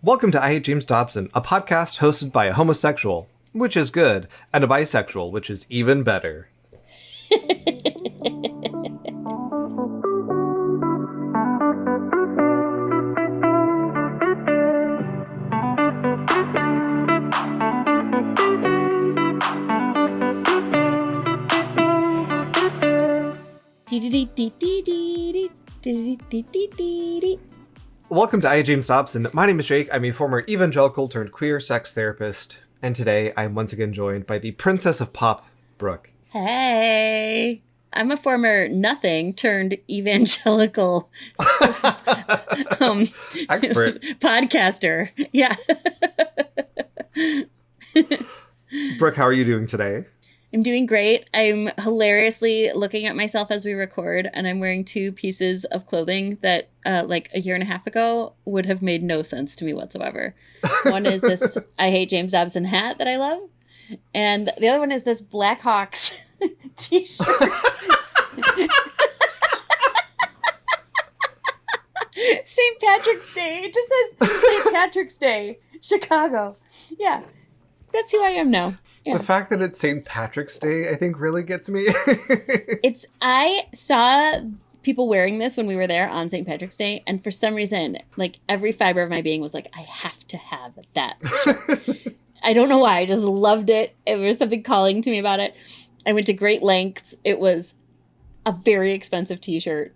Welcome to I Hate James Dobson, a podcast hosted by a homosexual, which is good, and a bisexual, which is even better. Welcome to I Hate James Dobson. My name is Jake. I'm a former evangelical turned queer sex therapist, and today I'm once again joined by the Princess of Pop, Brooke. Hey, I'm a former nothing turned evangelical expert podcaster. Yeah. Brooke, how are you doing today? I'm doing great. I'm hilariously looking at myself as we record, and I'm wearing two pieces of clothing that like a year and a half ago would have made no sense to me whatsoever. One is this I Hate James Dobson hat that I love, and the other one is this Blackhawks t-shirt. St. Patrick's Day. It just says St. Patrick's Day, Chicago. Yeah, that's who I am now. Yeah. The fact that it's St. Patrick's Day, I think, really gets me. I saw people wearing this when we were there on St. Patrick's Day, and for some reason, like, every fiber of my being was like, I have to have that shirt. I don't know why. I just loved it. There was something calling to me about it. I went to great lengths. It was a very expensive t-shirt,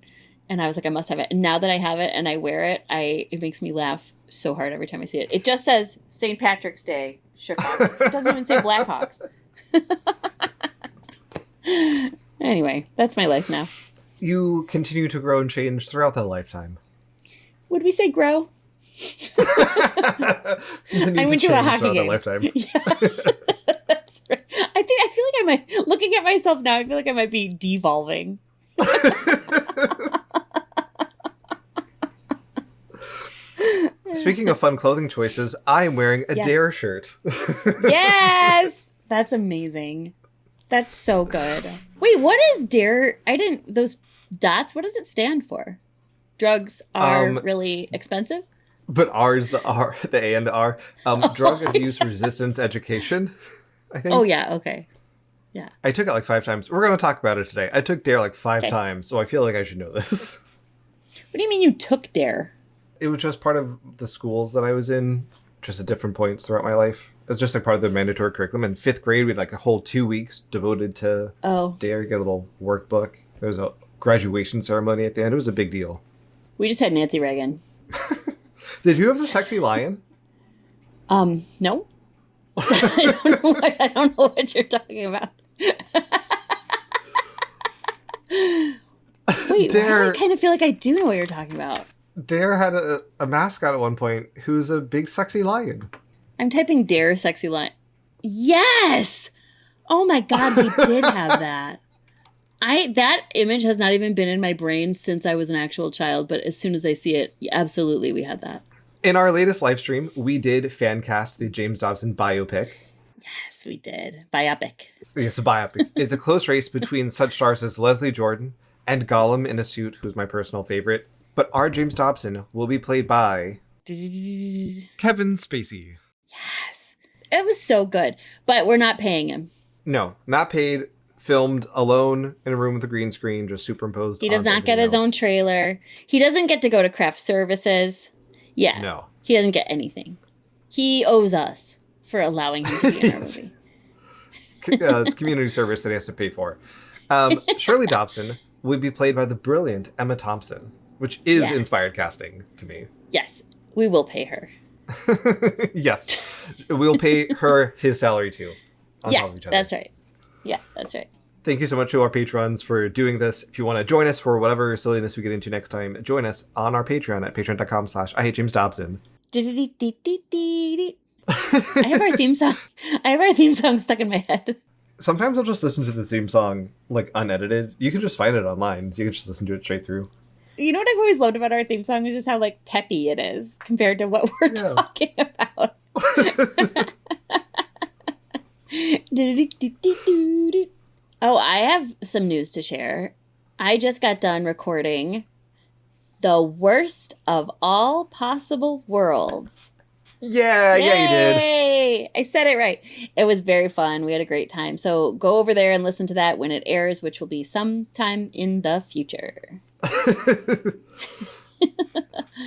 and I was like, I must have it. And now that I have it and I wear it, it makes me laugh so hard every time I see it. It just says St. Patrick's Day, Chicago. It doesn't even say Blackhawks. Anyway, that's my life now. You continue to grow and change throughout that lifetime. Would we say grow? I went to a hockey game. Lifetime. Yeah. That's right. I feel like I might, looking at myself now, I feel like I might be devolving. Speaking of fun clothing choices, I am wearing a Dare shirt. Yes! That's amazing. That's so good. Wait, what is Dare? Those dots, what does it stand for? Drugs are really expensive? But R is the R, the A and the R. Drug abuse resistance education, I think. Oh, yeah, okay. Yeah. I took it like 5 times. We're going to talk about it today. I took Dare like 5 times, so I feel like I should know this. What do you mean you took Dare? It was just part of the schools that I was in, just at different points throughout my life. It was just like part of the mandatory curriculum. In 5th grade, we had like a whole 2 weeks devoted to Dare. You get a little workbook. There was a graduation ceremony at the end. It was a big deal. We just had Nancy Reagan. Did you have the sexy lion? No. I don't know what you're talking about. Wait, Dare, why do I kind of feel like I do know what you're talking about? Dare had a mascot at one point who's a big sexy lion. I'm typing Dare sexy lion. Yes! Oh my God, we did have that. That image has not even been in my brain since I was an actual child, but as soon as I see it, absolutely, we had that. In our latest live stream, we did fan cast the James Dobson biopic. Yes, we did. Biopic. It's a biopic. It's a close race between such stars as Leslie Jordan and Gollum in a suit, who's my personal favorite. But our James Dobson will be played by Kevin Spacey. Yes. It was so good, but we're not paying him. No, not paid. Filmed alone in a room with a green screen, just superimposed. He does not get his own trailer. He doesn't get to go to craft services. Yeah. No. He doesn't get anything. He owes us for allowing him to be in our movie. It's community service that he has to pay for. Shirley Dobson would be played by the brilliant Emma Thompson, which is inspired casting to me. Yes. We will pay her. Yes. We'll pay her his salary too. On top of each other. That's right. Yeah, that's right. Thank you so much to our patrons for doing this. If you want to join us for whatever silliness we get into next time, join us on our Patreon at patreon.com/IHateJamesDobson. I have our theme song. I have our theme song stuck in my head. Sometimes I'll just listen to the theme song like unedited. You can just find it online. So you can just listen to it straight through. You know what I've always loved about our theme song is just how like peppy it is compared to what we're talking about. Oh, I have some news to share. I just got done recording the worst of all possible worlds Yeah, Yay! yeah, you did. I said it right. It was very fun. We had a great time. So go over there and listen to that when it airs, which will be sometime in the future.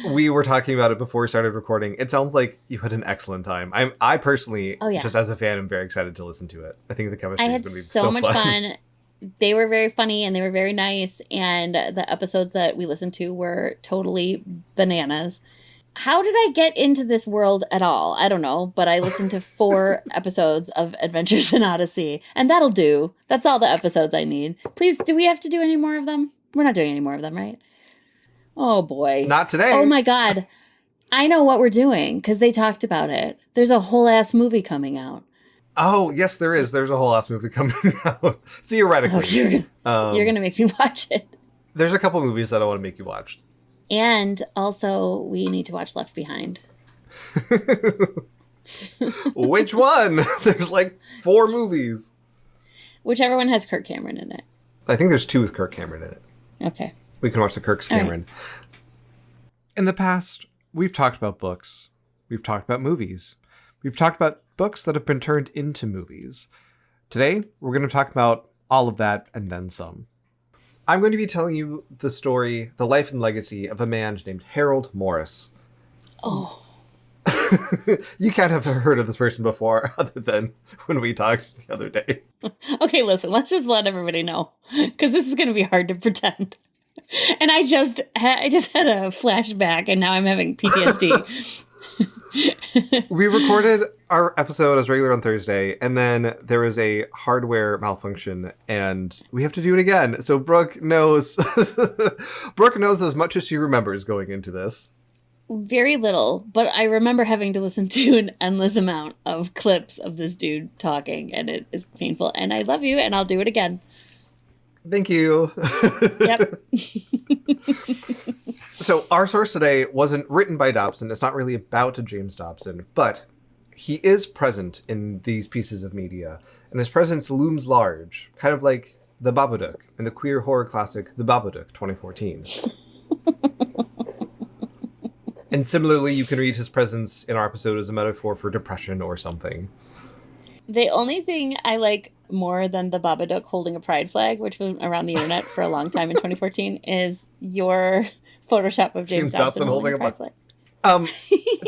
We were talking about it before we started recording. It sounds like you had an excellent time. I personally, just as a fan, am very excited to listen to it. I think the chemistry is going to be so much fun. They were very funny and they were very nice. And the episodes that we listened to were totally bananas. How did I get into this world at all? I don't know, but I listened to 4 episodes of Adventures in Odyssey, and that'll do. That's all the episodes I need. Please, do we have to do any more of them? We're not doing any more of them, right? Oh, boy. Not today. Oh, my God. I know what we're doing, because they talked about it. There's a whole-ass movie coming out. Oh, yes, there is. There's a whole-ass movie coming out. Theoretically. Oh, you're gonna make me watch it. There's a couple movies that I want to make you watch. And also, we need to watch Left Behind. Which one? There's like 4 movies. Whichever one has Kirk Cameron in it. I think there's 2 with Kirk Cameron in it. Okay. We can watch the Kirk's Cameron. Right. In the past, we've talked about books. We've talked about movies. We've talked about books that have been turned into movies. Today, we're going to talk about all of that and then some. I'm going to be telling you the story, the life and legacy of a man named Harold Morris. Oh. You can't have heard of this person before other than when we talked the other day. Okay, listen, let's just let everybody know, because this is going to be hard to pretend. And I just had a flashback, and now I'm having PTSD. We recorded our episode as regular on Thursday, and then there was a hardware malfunction, and we have to do it again. So Brooke knows Brooke knows as much as she remembers going into this. Very little, but I remember having to listen to an endless amount of clips of this dude talking, and it is painful. And I love you, and I'll do it again. Thank you. Yep. So our source today wasn't written by Dobson. It's not really about James Dobson, but he is present in these pieces of media, and his presence looms large, kind of like The Babadook in the queer horror classic The Babadook 2014. And similarly, you can read his presence in our episode as a metaphor for depression or something. The only thing I like more than the Babadook holding a pride flag, which was around the internet for a long time in 2014, is your Photoshop of James Dobson holding a pride flag.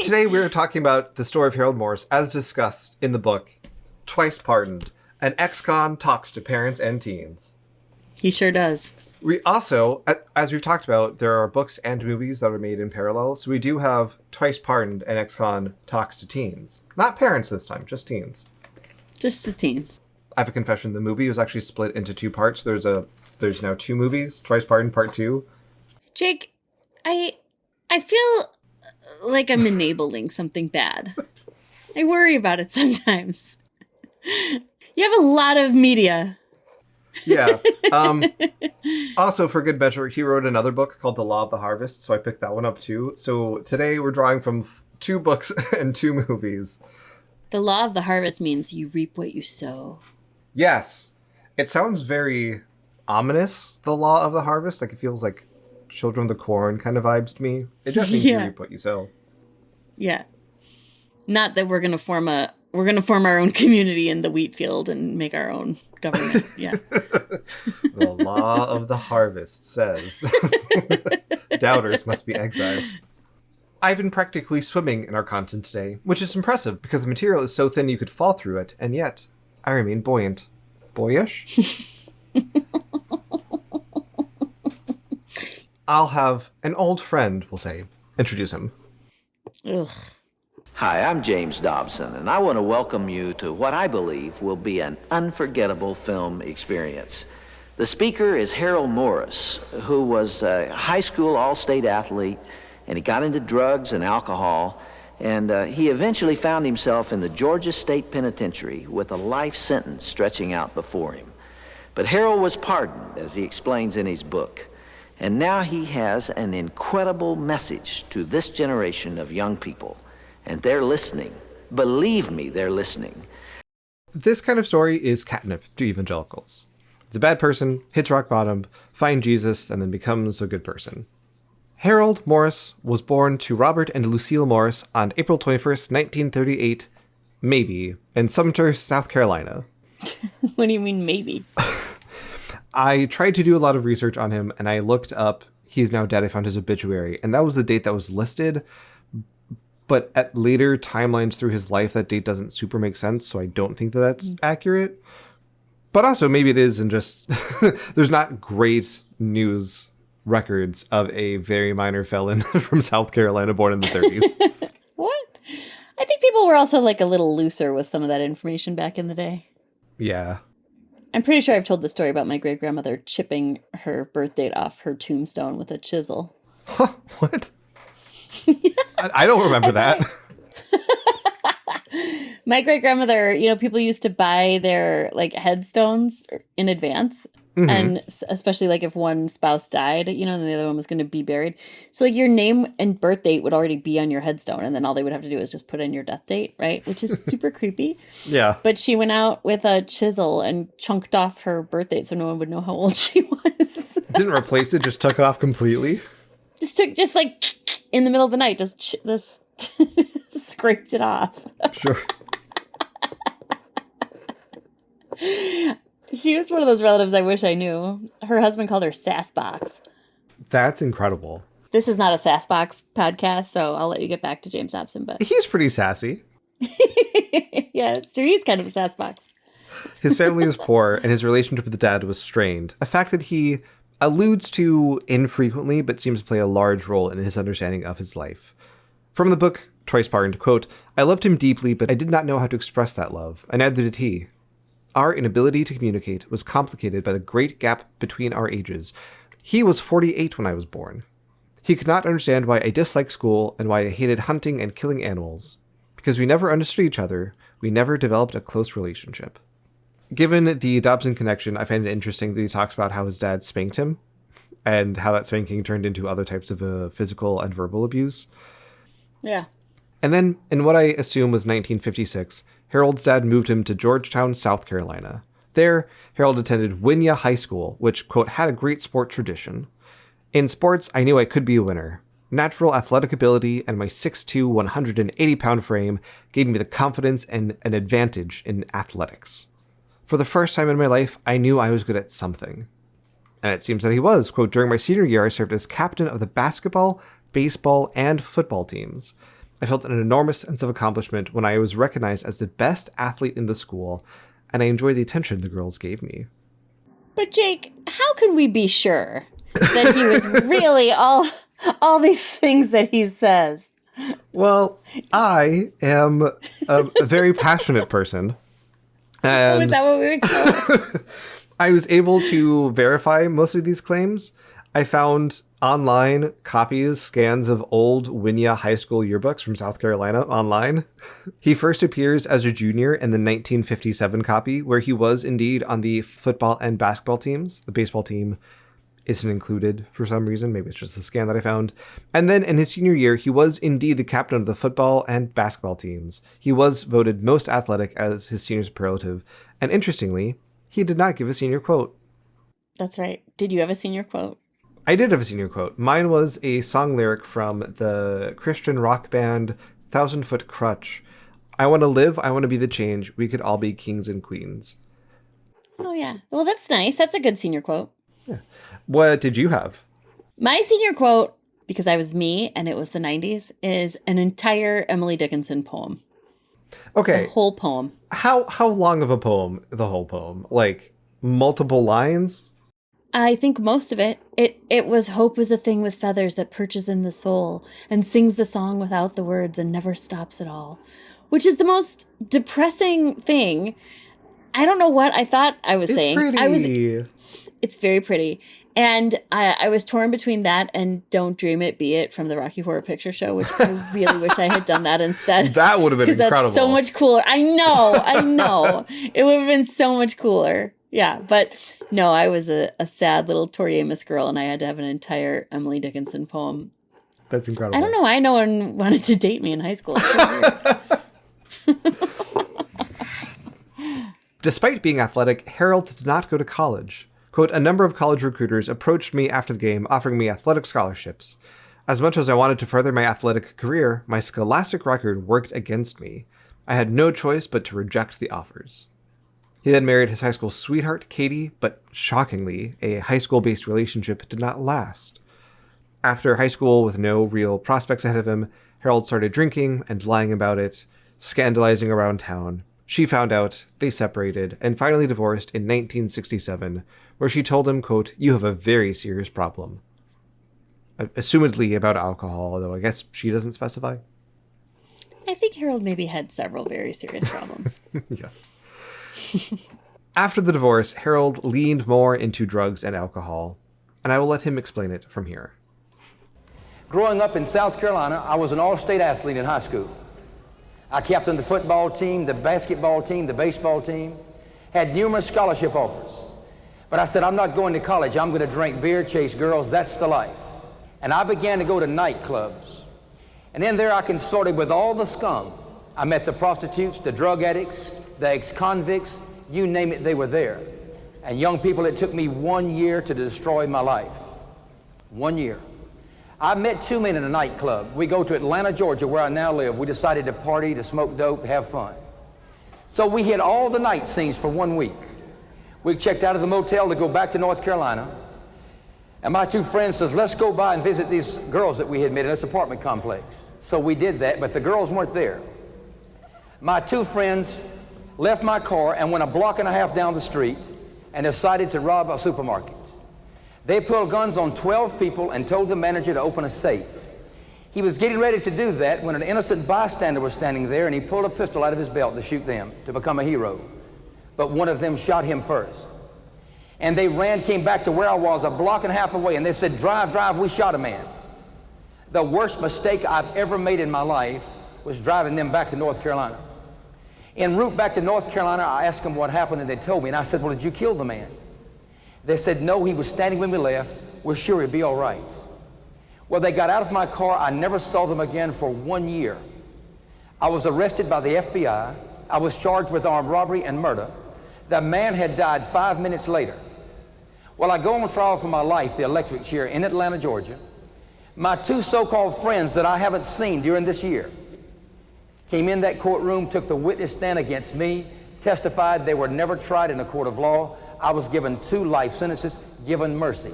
Today we're talking about the story of Harold Morris, as discussed in the book, Twice Pardoned, an ex-con talks to parents and teens. He sure does. We also, as we've talked about, there are books and movies that are made in parallel. So we do have Twice Pardoned, an ex-con talks to teens. Not parents this time, just teens. Just the teens. I have a confession. The movie was actually split into 2 parts. There's now 2 movies, Twice Pardoned Part 2. Jake, I feel like I'm enabling something bad. I worry about it sometimes. You have a lot of media. Yeah. Also, for good measure, he wrote another book called The Law of the Harvest, so I picked that one up too. So today we're drawing from 2 books and 2 movies. The Law of the Harvest means you reap what you sow. Yes. It sounds very ominous, The Law of the Harvest. Like, it feels like Children of the Corn kind of vibes to me. It just means you reap what you sow. Yeah. Not that we're going to form our own community in the wheat field and make our own government. Yeah. The Law of the Harvest says doubters must be exiled. I've been practically swimming in our content today, which is impressive because the material is so thin you could fall through it, and yet I remain buoyant. Boyish? I'll have an old friend, we'll say, introduce him. Ugh. Hi, I'm James Dobson, and I want to welcome you to what I believe will be an unforgettable film experience. The speaker is Harold Morris, who was a high school all-state athlete, and he got into drugs and alcohol, and he eventually found himself in the Georgia State Penitentiary with a life sentence stretching out before him. But Harold was pardoned, as he explains in his book, and now he has an incredible message to this generation of young people, and they're listening. Believe me, they're listening. This kind of story is catnip to evangelicals. It's a bad person, hits rock bottom, finds Jesus, and then becomes a good person. Harold Morris was born to Robert and Lucille Morris on April 21st, 1938, maybe, in Sumter, South Carolina. What do you mean, maybe? I tried to do a lot of research on him, and I looked up He's Now Dead. I found his obituary, and that was the date that was listed. But at later timelines through his life, that date doesn't super make sense, so I don't think that that's accurate. But also, maybe it is, and just there's not great news records of a very minor felon from South Carolina born in the 30s. What? I think people were also like a little looser with some of that information back in the day. Yeah. I'm pretty sure I've told the story about my great-grandmother chipping her birth date off her tombstone with a chisel. Huh, what? I don't remember that. My great-grandmother, people used to buy their like headstones in advance. Mm-hmm. And especially like if one spouse died, and the other one was going to be buried. So like your name and birth date would already be on your headstone. And then all they would have to do is just put in your death date, right? Which is super creepy. Yeah. But she went out with a chisel and chunked off her birth date so no one would know how old she was. Didn't replace it, just took it off completely? Just like in the middle of the night, just scraped it off. Sure. She was one of those relatives I wish I knew. Her husband called her Sassbox. That's incredible. This is not a Sassbox podcast, so I'll let you get back to James Dobson. But he's pretty sassy. Yeah, it's true. He's kind of a Sassbox. His family was poor, and his relationship with the dad was strained. A fact that he alludes to infrequently, but seems to play a large role in his understanding of his life. From the book, Twice Pardoned, quote, "I loved him deeply, but I did not know how to express that love, and neither did he. Our inability to communicate was complicated by the great gap between our ages. He was 48 when I was born. He could not understand why I disliked school and why I hated hunting and killing animals. Because we never understood each other, we never developed a close relationship." Given the Dobson connection, I find it interesting that he talks about how his dad spanked him and how that spanking turned into other types of physical and verbal abuse. Yeah. And then, in what I assume was 1956, Harold's dad moved him to Georgetown, South Carolina. There, Harold attended Winyah High School, which, quote, had a great sport tradition. In sports, I knew I could be a winner. Natural athletic ability and my 6'2", 180-pound frame gave me the confidence and an advantage in athletics. For the first time in my life, I knew I was good at something. And it seems that he was. Quote, "During my senior year, I served as captain of the basketball, baseball, and football teams. I felt an enormous sense of accomplishment when I was recognized as the best athlete in the school, and I enjoyed the attention the girls gave me." But Jake, how can we be sure that he was really all these things that he says? Well, I am a very passionate person. And is that what we were told? I was able to verify most of these claims. I found online scans of old Winyah High School yearbooks from South Carolina online. He first appears as a junior in the 1957 copy, where he was indeed on the football and basketball teams. The baseball team isn't included for some reason. Maybe it's just a scan that I found. And then in his senior year, he was indeed the captain of the football and basketball teams. He was voted most athletic as his senior superlative. And interestingly, he did not give a senior quote. That's right. Did you have a senior quote? I did have a senior quote. Mine was a song lyric from the Christian rock band 1,000 Foot Crutch. "I want to live, I want to be the change. We could all be kings and queens." Oh, yeah. Well, that's nice. That's a good senior quote. Yeah. What did you have? My senior quote, because I was me and it was the 90s, is an entire Emily Dickinson poem. Okay. The whole poem. How long of a poem, the whole poem? Like, multiple lines? I think most of it. It was "Hope is a thing with feathers that perches in the soul and sings the song without the words and never stops at all," which is the most depressing thing. I don't know what I thought I was saying. Pretty. It's very pretty. And I was torn between that and "Don't Dream It, Be It" from the Rocky Horror Picture Show, which I really wish I had done that instead. That would have been incredible. That's so much cooler. I know. It would have been so much cooler. Yeah, but no, I was a sad little Tori Amos girl, and I had to have an entire Emily Dickinson poem. That's incredible. I don't know why no one wanted to date me in high school. Despite being athletic, Harold did not go to college. Quote, "A number of college recruiters approached me after the game offering me athletic scholarships. As much as I wanted to further my athletic career, my scholastic record worked against me. I had no choice but to reject the offers. He then married his high school sweetheart, Katie, but shockingly, a high school-based relationship did not last. After high school, with no real prospects ahead of him, Harold started drinking and lying about it, scandalizing around town. She found out, they separated, and finally divorced in 1967, where she told him, quote, "You have a very serious problem." Assumedly about alcohol, although I guess she doesn't specify. I think Harold maybe had several very serious problems. Yes. After the divorce, Harold leaned more into drugs and alcohol, and I will let him explain it from here. Growing up in South Carolina, I was an all-state athlete in high school. I captained the football team, the basketball team, the baseball team, had numerous scholarship offers. But I said, I'm not going to college. I'm going to drink beer, chase girls. That's the life. And I began to go to nightclubs. And in there I consorted with all the scum. I met the prostitutes, the drug addicts, the ex-convicts, you name it, they were there. And young people, it took me 1 year to destroy my life. 1 year. I met two men in a nightclub. We go to Atlanta, Georgia, where I now live. We decided to party, to smoke dope, have fun. So we hit all the night scenes for 1 week. We checked out of the motel to go back to North Carolina. And my two friends says, let's go by and visit these girls that we had met in this apartment complex. So we did that, but the girls weren't there. My two friends left my car and went 1.5 blocks down the street and decided to rob a supermarket. They pulled guns on 12 people and told the manager to open a safe. He was getting ready to do that when an innocent bystander was standing there, and he pulled a pistol out of his belt to shoot them, to become a hero. But one of them shot him first. And they ran, came back to where I was 1.5 blocks away, and they said, drive, drive, we shot a man. The worst mistake I've ever made in my life was driving them back to North Carolina. En route back to North Carolina, I asked them what happened, and they told me, and I said, well, did you kill the man? They said, no, he was standing when we left. We're sure he'd be all right. Well, they got out of my car. I never saw them again for 1 year. I was arrested by the FBI. I was charged with armed robbery and murder. The man had died 5 minutes later. Well, I go on trial for my life, the electric chair, in Atlanta, Georgia. My two so-called friends that I haven't seen during this year came in that courtroom, took the witness stand against me, testified they were never tried in a court of law. I was given 2 life sentences, given mercy.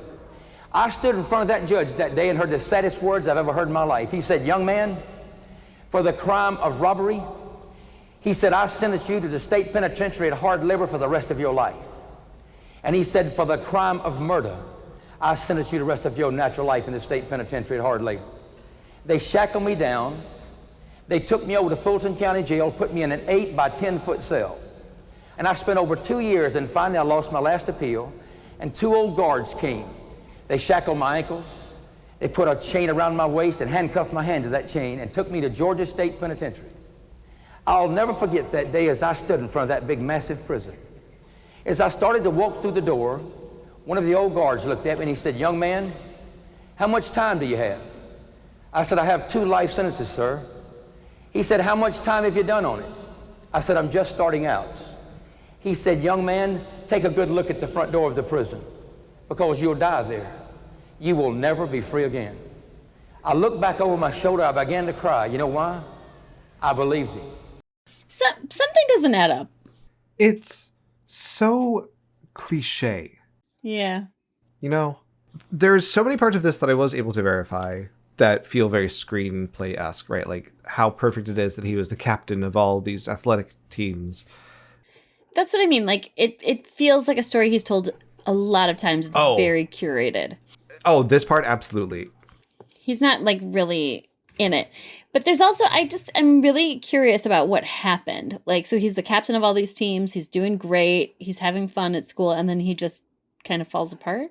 I stood in front of that judge that day and heard the saddest words I've ever heard in my life. He said, young man, for the crime of robbery, he said, I sentence you to the state penitentiary at hard labor for the rest of your life. And he said, for the crime of murder, I sentence you the rest of your natural life in the state penitentiary at hard labor. They shackled me down. They took me over to Fulton County Jail, put me in an 8 by 10 foot cell. And I spent over 2 years, and finally I lost my last appeal, and 2 old guards came. They shackled my ankles, they put a chain around my waist and handcuffed my hand to that chain and took me to Georgia State Penitentiary. I'll never forget that day as I stood in front of that big, massive prison. As I started to walk through the door, one of the old guards looked at me and he said, young man, how much time do you have? I said, I have 2 life sentences, sir. He said, how much time have you done on it? I said, I'm just starting out. He said, young man, take a good look at the front door of the prison, because you'll die there. You will never be free again. I looked back over my shoulder. I began to cry. You know why? I believed him. Something doesn't add up. It's so cliche. Yeah. You know, there's so many parts of this that I was able to verify that feel very screenplay-esque, right? Like how perfect it is that he was the captain of all these athletic teams. That's what I mean. Like, it feels like a story he's told a lot of times. It's very curated. Oh, this part, absolutely. He's not, like, really in it. But there's also, I'm really curious about what happened. Like, so he's the captain of all these teams. He's doing great. He's having fun at school. And then he just kind of falls apart.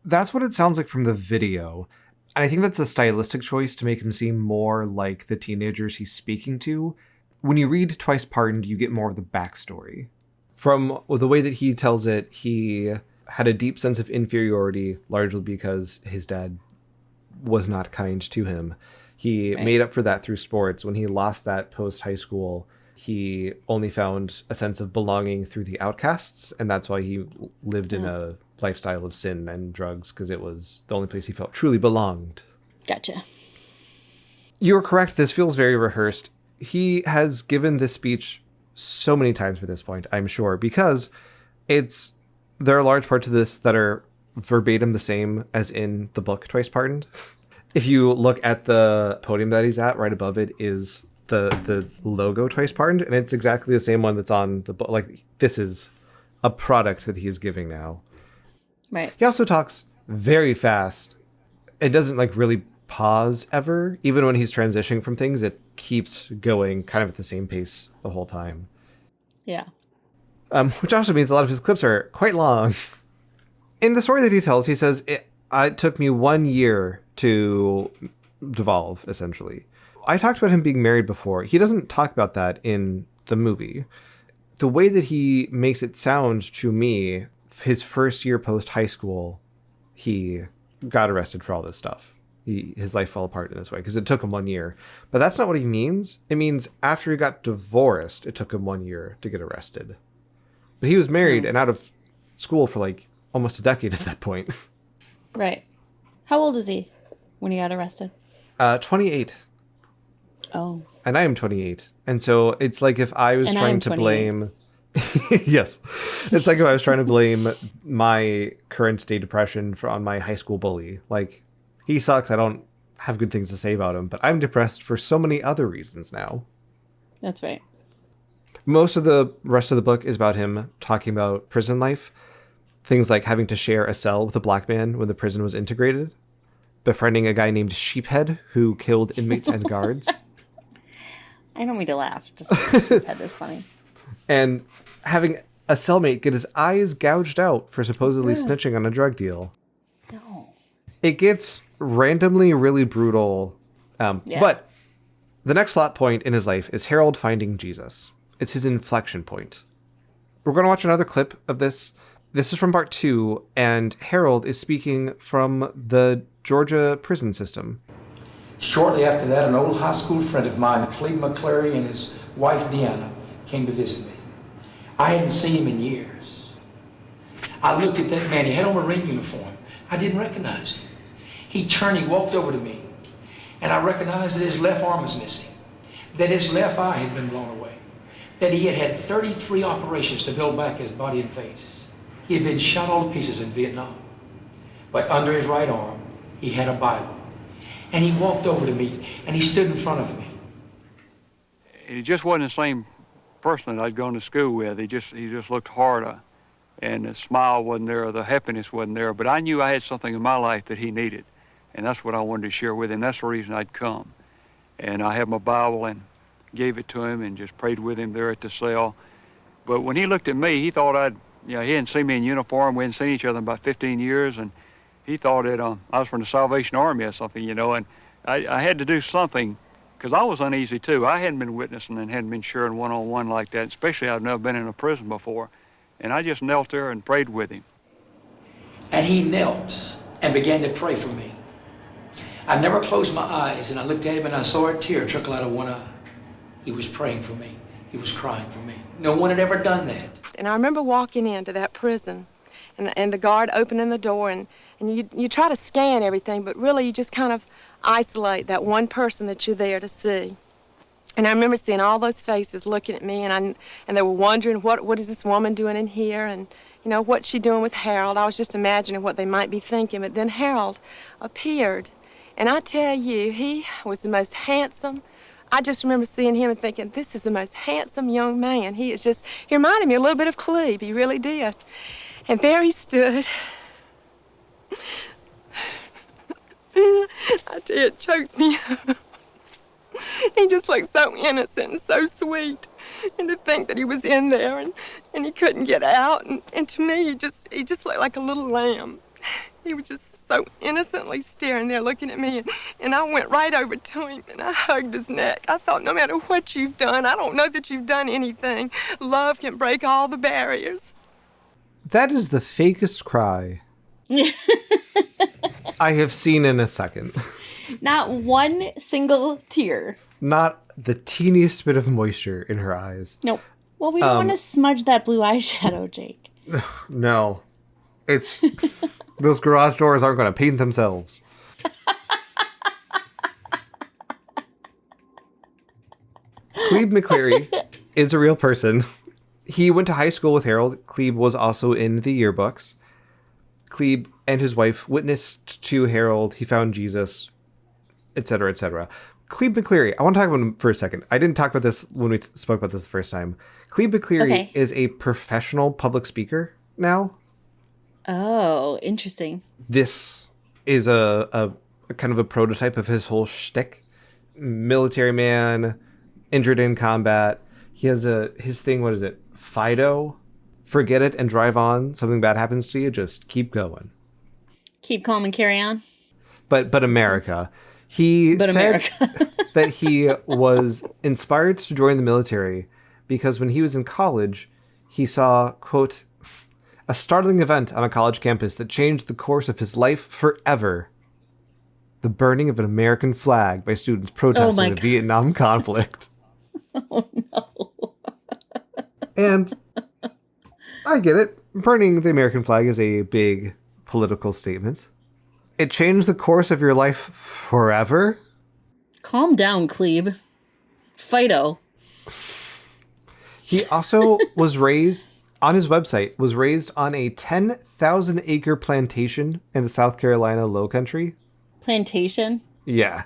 That's what it sounds like from the video. And I think that's a stylistic choice to make him seem more like the teenagers he's speaking to. When you read Twice Pardoned, you get more of the backstory. From the way that he tells it, he had a deep sense of inferiority, largely because his dad was not kind to him. He made up for that through sports. When he lost that post-high school, he only found a sense of belonging through the outcasts, and that's why he lived in a lifestyle of sin and drugs, because it was the only place he felt truly belonged. Gotcha. You're correct. This feels very rehearsed. He has given this speech so many times at this point, I'm sure, because there are large parts of this that are verbatim the same as in the book Twice Pardoned. If you look at the podium that he's at, right above it is the logo Twice Pardoned, and it's exactly the same one that's on the book. Like, this is a product that he's giving now. Right. He also talks very fast. It doesn't like really pause ever. Even when he's transitioning from things, it keeps going kind of at the same pace the whole time. Yeah. Which also means a lot of his clips are quite long. In the story that he tells, he says, it took me 1 year to devolve, essentially. I talked about him being married before. He doesn't talk about that in the movie. The way that he makes it sound to me, his first year post high school, he got arrested for all this stuff. His life fell apart in this way because it took him 1 year. But that's not what he means. It means after he got divorced, it took him 1 year to get arrested. But he was married and out of school for like almost a decade at that point. Right. How old is he when he got arrested? 28. Oh. And I am 28. And so it's like if I was trying to blame... Yes. It's like if I was trying to blame my current day depression on my high school bully. Like, he sucks. I don't have good things to say about him, but I'm depressed for so many other reasons now. That's right. Most of the rest of the book is about him talking about prison life. Things like having to share a cell with a black man when the prison was integrated. Befriending a guy named Sheephead who killed inmates and guards. I don't mean to laugh. Just Sheephead is funny. And having a cellmate get his eyes gouged out for supposedly snitching on a drug deal. No. It gets randomly really brutal. But the next plot point in his life is Harold finding Jesus. It's his inflection point. We're going to watch another clip of this. This is from part 2, and Harold is speaking from the Georgia prison system. Shortly after that, an old high school friend of mine, Cleve McClary, and his wife, Deanna, came to visit me. I hadn't seen him in years. I looked at that man. He had on a Marine uniform. I didn't recognize him. He turned, he walked over to me, and I recognized that his left arm was missing, that his left eye had been blown away, that he had had 33 operations to build back his body and face. He had been shot all to pieces in Vietnam. But under his right arm, he had a Bible. And he walked over to me, and he stood in front of me. He just wasn't the same person that I'd gone to school with. He just looked harder, and the smile wasn't there, the happiness wasn't there. But I knew I had something in my life that he needed, and that's what I wanted to share with him. That's the reason I'd come. And I had my Bible and gave it to him and just prayed with him there at the cell. But when he looked at me, he thought he hadn't seen me in uniform. We hadn't seen each other in about 15 years, and he thought that I was from the Salvation Army or something, and I had to do something because I was uneasy too. I hadn't been witnessing and hadn't been sharing one-on-one like that, especially I'd never been in a prison before. And I just knelt there and prayed with him. And he knelt and began to pray for me. I never closed my eyes, and I looked at him and I saw a tear trickle out of one eye. He was praying for me. He was crying for me. No one had ever done that. And I remember walking into that prison and the guard opening the door, and you try to scan everything, but really you just kind of isolate that one person that you're there to see. And I remember seeing all those faces looking at me, and they were wondering, what is this woman doing in here? And, what's she doing with Harold? I was just imagining what they might be thinking. But then Harold appeared, and I tell you, he was the most handsome. I just remember seeing him and thinking, this is the most handsome young man. He reminded me a little bit of Cleve. He really did. And there he stood. I tell you, it chokes me up. He just looked so innocent and so sweet. And to think that he was in there and he couldn't get out. And to me, he just looked like a little lamb. He was just so innocently staring there looking at me. And I went right over to him and I hugged his neck. I thought, no matter what you've done, I don't know that you've done anything. Love can break all the barriers. That is the fakest cry I have seen in a second. Not one single tear. Not the teeniest bit of moisture in her eyes. Nope. Well, we don't want to smudge that blue eyeshadow, Jake. No. It's... Those garage doors aren't going to paint themselves. Cleve McCleary is a real person. He went to high school with Harold. Cleve was also in the yearbooks. Cleve and his wife witnessed to Harold. He found Jesus, etc., etc. Cleve McCleary, I want to talk about him for a second. I didn't talk about this when we spoke about this the first time. Cleve McCleary is a professional public speaker now. Oh, interesting. This is a kind of a prototype of his whole shtick. Military man, injured in combat. He has his thing, what is it? Fido? Forget it and drive on. Something bad happens to you, just keep going. Keep calm and carry on. But America. He said that he was inspired to join the military because when he was in college, he saw, quote, a startling event on a college campus that changed the course of his life forever. The burning of an American flag by students protesting the Vietnam conflict. Oh, no. And I get it. Burning the American flag is a big political statement. It changed the course of your life forever? Calm down, Cleve. Fido. He also was raised, on his website, was raised on a 10,000 acre plantation in the South Carolina Lowcountry. Plantation? Yeah.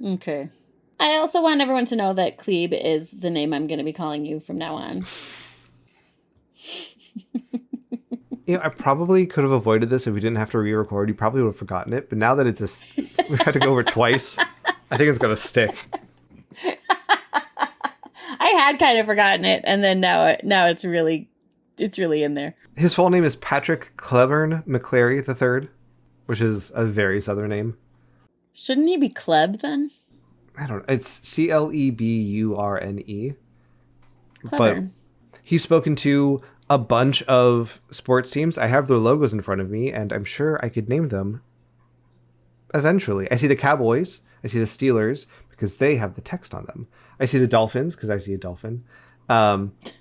Okay. I also want everyone to know that Cleve is the name I'm going to be calling you from now on. You know, I probably could have avoided this if we didn't have to re-record. You probably would have forgotten it. But now that we've had to go over it twice, I think it's going to stick. I had kind of forgotten it, and then now it's really in there. His full name is Patrick Cleburne McCleary III, which is a very Southern name. Shouldn't he be Kleb then? I don't know. It's Cleburne. But he's spoken to a bunch of sports teams. I have their logos in front of me, and I'm sure I could name them eventually. I see the Cowboys. I see the Steelers because they have the text on them. I see the Dolphins because I see a dolphin.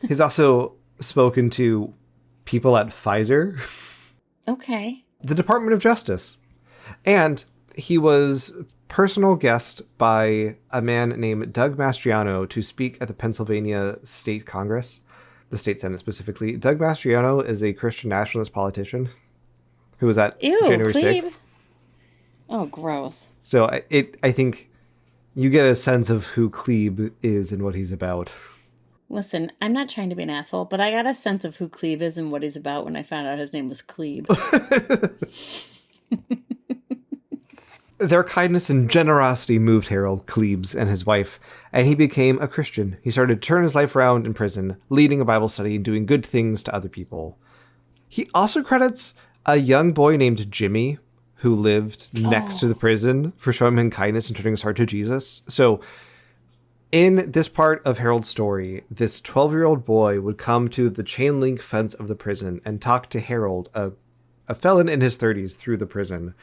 He's also spoken to people at Pfizer. Okay. The Department of Justice. And he was personal guest by a man named Doug Mastriano to speak at the Pennsylvania State Congress, the state Senate specifically. Doug Mastriano is a Christian nationalist politician who was at January 6th. Oh, gross. So I think you get a sense of who Cleve is and what he's about. Listen, I'm not trying to be an asshole, but I got a sense of who Cleve is and what he's about when I found out his name was Cleve. Their kindness and generosity moved Harold Cleves and his wife, and he became a Christian. He started to turn his life around in prison, leading a Bible study and doing good things to other people. He also credits a young boy named Jimmy, who lived next to the prison, for showing him kindness and turning his heart to Jesus. So in this part of Harold's story, this 12-year-old boy would come to the chain link fence of the prison and talk to Harold, a felon in his 30s, through the prison.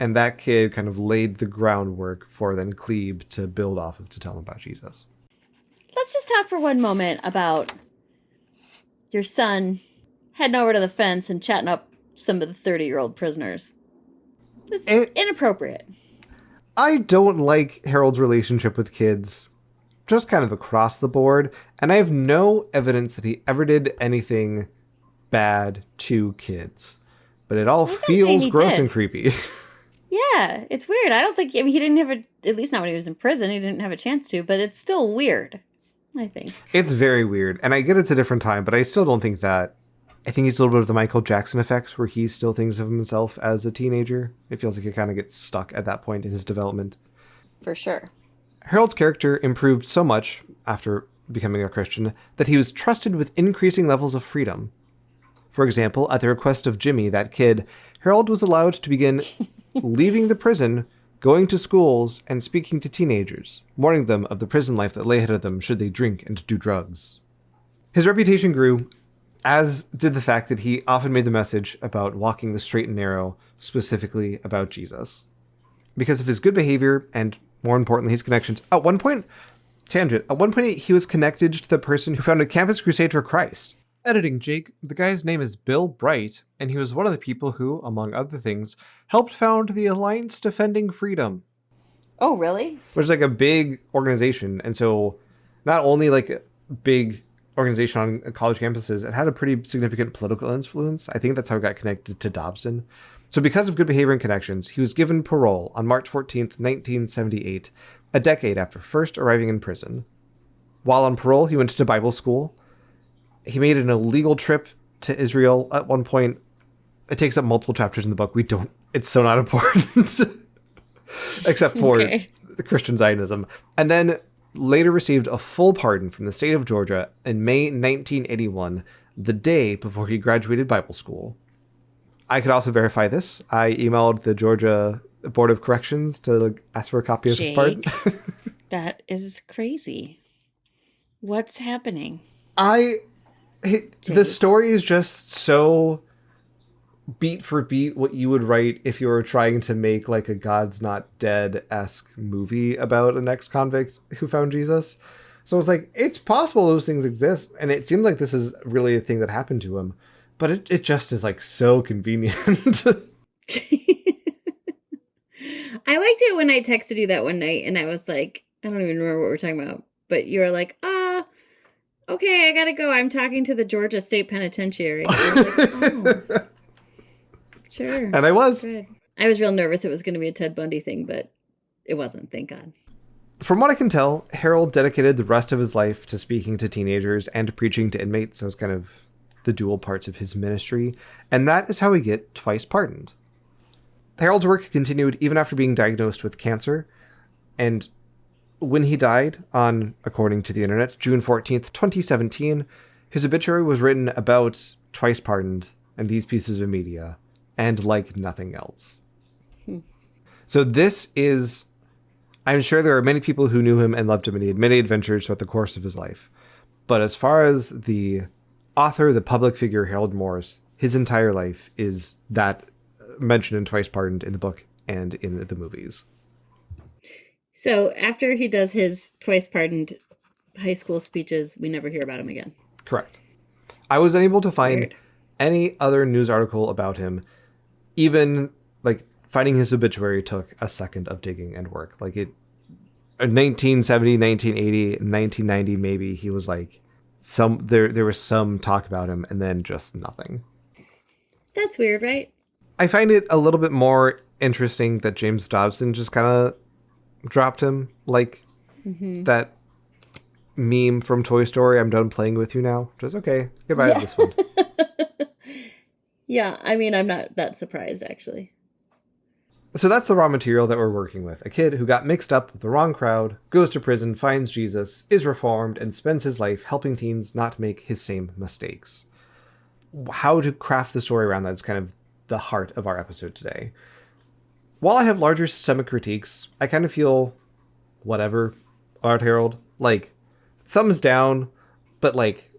And that kid kind of laid the groundwork for then Cleve to build off of to tell him about Jesus. Let's just talk for one moment about your son heading over to the fence and chatting up some of the 30-year-old prisoners. It's inappropriate. I don't like Harold's relationship with kids, just kind of across the board. And I have no evidence that he ever did anything bad to kids. But it all feels gross and creepy. Yeah, it's weird. I don't think, he didn't have at least not when he was in prison, he didn't have a chance to, but it's still weird, I think. It's very weird. And I get it's a different time, but I still don't think that. I think it's a little bit of the Michael Jackson effect where he still thinks of himself as a teenager. It feels like he kind of gets stuck at that point in his development. For sure. Harold's character improved so much after becoming a Christian that he was trusted with increasing levels of freedom. For example, at the request of Jimmy, that kid, Harold was allowed to begin leaving the prison, going to schools, and speaking to teenagers, warning them of the prison life that lay ahead of them should they drink and do drugs. His reputation grew, as did the fact that he often made the message about walking the straight and narrow, specifically about Jesus. Because of his good behavior, and more importantly, his connections. At one point, he was connected to the person who founded Campus Crusade for Christ. Editing Jake, the guy's name is Bill Bright, and he was one of the people who, among other things, helped found the Alliance Defending Freedom. Oh, really? Which is like a big organization. And so not only like a big organization on college campuses, it had a pretty significant political influence. I think that's how it got connected to Dobson. So because of good behavior and connections, he was given parole on March 14th, 1978, a decade after first arriving in prison. While on parole, he went to Bible school. He made an illegal trip to Israel at one point. It takes up multiple chapters in the book. It's so not important, except for the Christian Zionism. And then later received a full pardon from the state of Georgia in May 1981, the day before he graduated Bible school. I could also verify this. I emailed the Georgia Board of Corrections to ask for a copy of his pardon. That is crazy. What's happening? The story is just so beat for beat what you would write if you were trying to make like a God's Not Dead-esque movie about an ex-convict who found Jesus. So it's like, it's possible those things exist. And it seems like this is really a thing that happened to him. But it just is like so convenient. I liked it when I texted you that one night and I was like, I don't even remember what we're talking about. But you were like, okay, I gotta go. I'm talking to the Georgia State Penitentiary. I was like, oh. Sure. And I was. Good. I was real nervous it was going to be a Ted Bundy thing, but it wasn't, thank God. From what I can tell, Harold dedicated the rest of his life to speaking to teenagers and preaching to inmates. So it's kind of the dual parts of his ministry. And that is how we get Twice Pardoned. Harold's work continued even after being diagnosed with cancer. And when he died on, according to the internet, June 14th, 2017, his obituary was written about Twice Pardoned and these pieces of media. And like nothing else. So this is, I'm sure there are many people who knew him and loved him, and he had many adventures throughout the course of his life. But as far as the author, the public figure, Harold Morris, his entire life is that mentioned in Twice Pardoned in the book and in the movies. So after he does his Twice Pardoned high school speeches, we never hear about him again. Correct. I was unable to find any other news article about him. Even like finding his obituary took a second of digging and work. Like in 1970, 1980, 1990, maybe he was like there was some talk about him and then just nothing. That's weird, right? I find it a little bit more interesting that James Dobson just kind of dropped him, like that meme from Toy Story, I'm done playing with you now. Just okay, goodbye to this one. Yeah, I mean, I'm not that surprised, actually. So that's the raw material that we're working with. A kid who got mixed up with the wrong crowd, goes to prison, finds Jesus, is reformed, and spends his life helping teens not make his same mistakes. How to craft the story around that is kind of the heart of our episode today. While I have larger systemic critiques, I kind of feel whatever about Harold. Like, thumbs down, but like,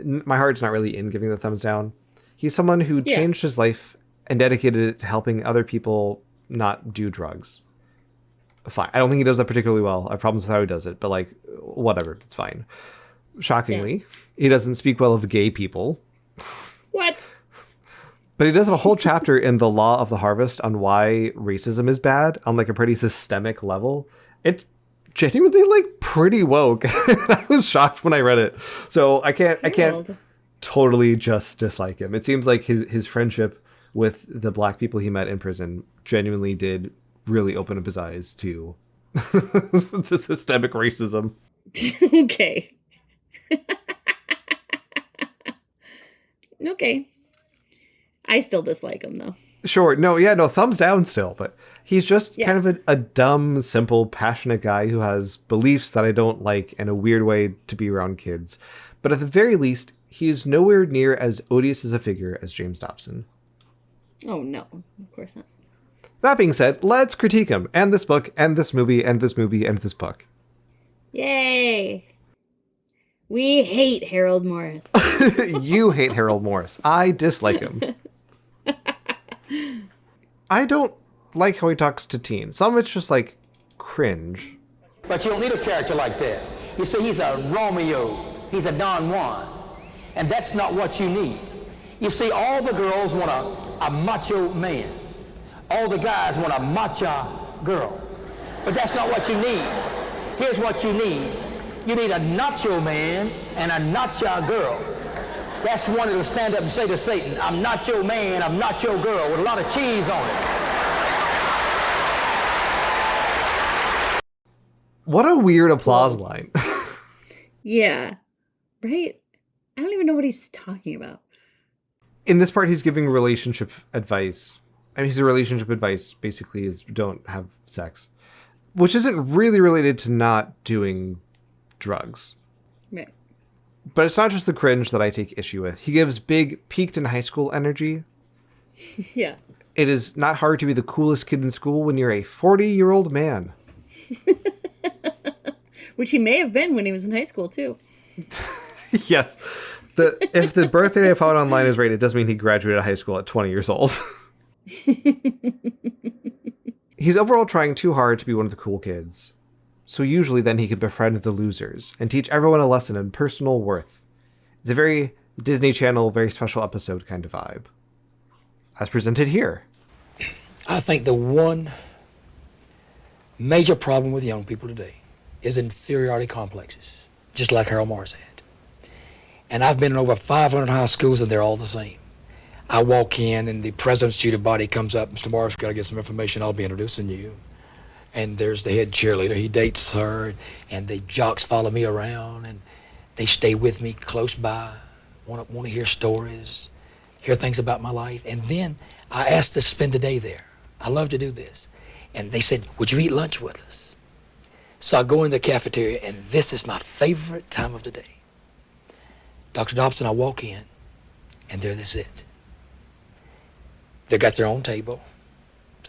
my heart's not really in giving the thumbs down. He's someone who changed his life and dedicated it to helping other people not do drugs. Fine. I don't think he does that particularly well. I have problems with how he does it, but like, whatever. It's fine. Shockingly, he doesn't speak well of gay people. What? But he does have a whole chapter in The Law of the Harvest on why racism is bad on like a pretty systemic level. It's genuinely like pretty woke. I was shocked when I read it. So I can't totally just dislike him. It seems like his friendship with the black people he met in prison genuinely did really open up his eyes to the systemic racism. Okay. Okay. I still dislike him, though. Sure. No, thumbs down still. But he's just kind of a dumb, simple, passionate guy who has beliefs that I don't like and a weird way to be around kids. But at the very least, he is nowhere near as odious as a figure as James Dobson. Oh, no. Of course not. That being said, let's critique him, and this book, and this movie, and this movie, and this book. Yay! We hate Harold Morris. You hate Harold Morris. I dislike him. I don't like how he talks to teens. Some of it's just like cringe. But you don't need a character like that. You see, he's a Romeo. He's a Don Juan. And that's not what you need. You see, all the girls want a macho man. All the guys want a macho girl. But that's not what you need. Here's what you need. You need a nacho man and a nacho girl. That's one that'll stand up and say to Satan, I'm not your man, I'm not your girl, with a lot of cheese on it. What a weird applause line. Yeah. Right? I don't even know what he's talking about. In this part, he's giving relationship advice. I mean, his relationship advice basically is don't have sex, which isn't really related to not doing drugs. Right. But it's not just the cringe that I take issue with. He gives big, peaked in high school energy. Yeah. It is not hard to be the coolest kid in school when you're a 40-year-old man. Which he may have been when he was in high school, too. Yes. If the birthday I found online is right, it does mean he graduated high school at 20 years old. He's overall trying too hard to be one of the cool kids. So usually then he could befriend the losers and teach everyone a lesson in personal worth. It's a very Disney Channel, very special episode kind of vibe. As presented here. I think the one major problem with young people today is inferiority complexes, just like Harold Morris had. And I've been in over 500 high schools, and they're all the same. I walk in, and the president's student body comes up. Mr. Morris, got to get some information. I'll be introducing you. And there's the head cheerleader. He dates her, and the jocks follow me around, and they stay with me close by, want to hear stories, hear things about my life. And then I asked to spend the day there. I love to do this. And they said, would you eat lunch with us? So I go in the cafeteria, and this is my favorite time of the day. Dr. Dobson, I walk in, and there this is it. They got their own table.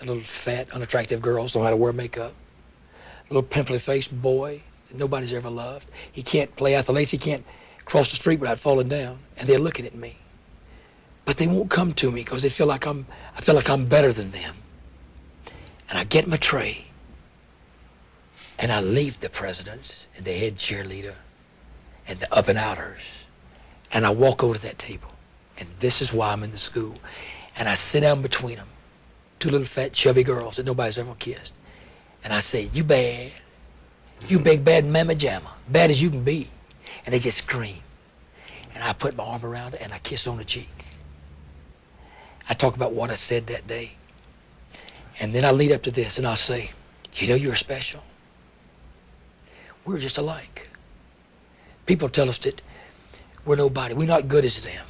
A little fat, unattractive girls don't know how to wear makeup. A little pimply-faced boy that nobody's ever loved. He can't play athletics. He can't cross the street without falling down. And they're looking at me. But they won't come to me because they feel like I feel like I'm better than them. And I get my tray, and I leave the presidents and the head cheerleader and the up-and-outers, and I walk over to that table. And this is why I'm in the school. And I sit down between them, two little fat, chubby girls that nobody's ever kissed. And I say, you bad. You big bad mamma jamma, bad as you can be. And they just scream. And I put my arm around her and I kiss on the cheek. I talk about what I said that day. And then I lead up to this and I'll say, you know you're special. We're just alike. People tell us that we're nobody, we're not good as them.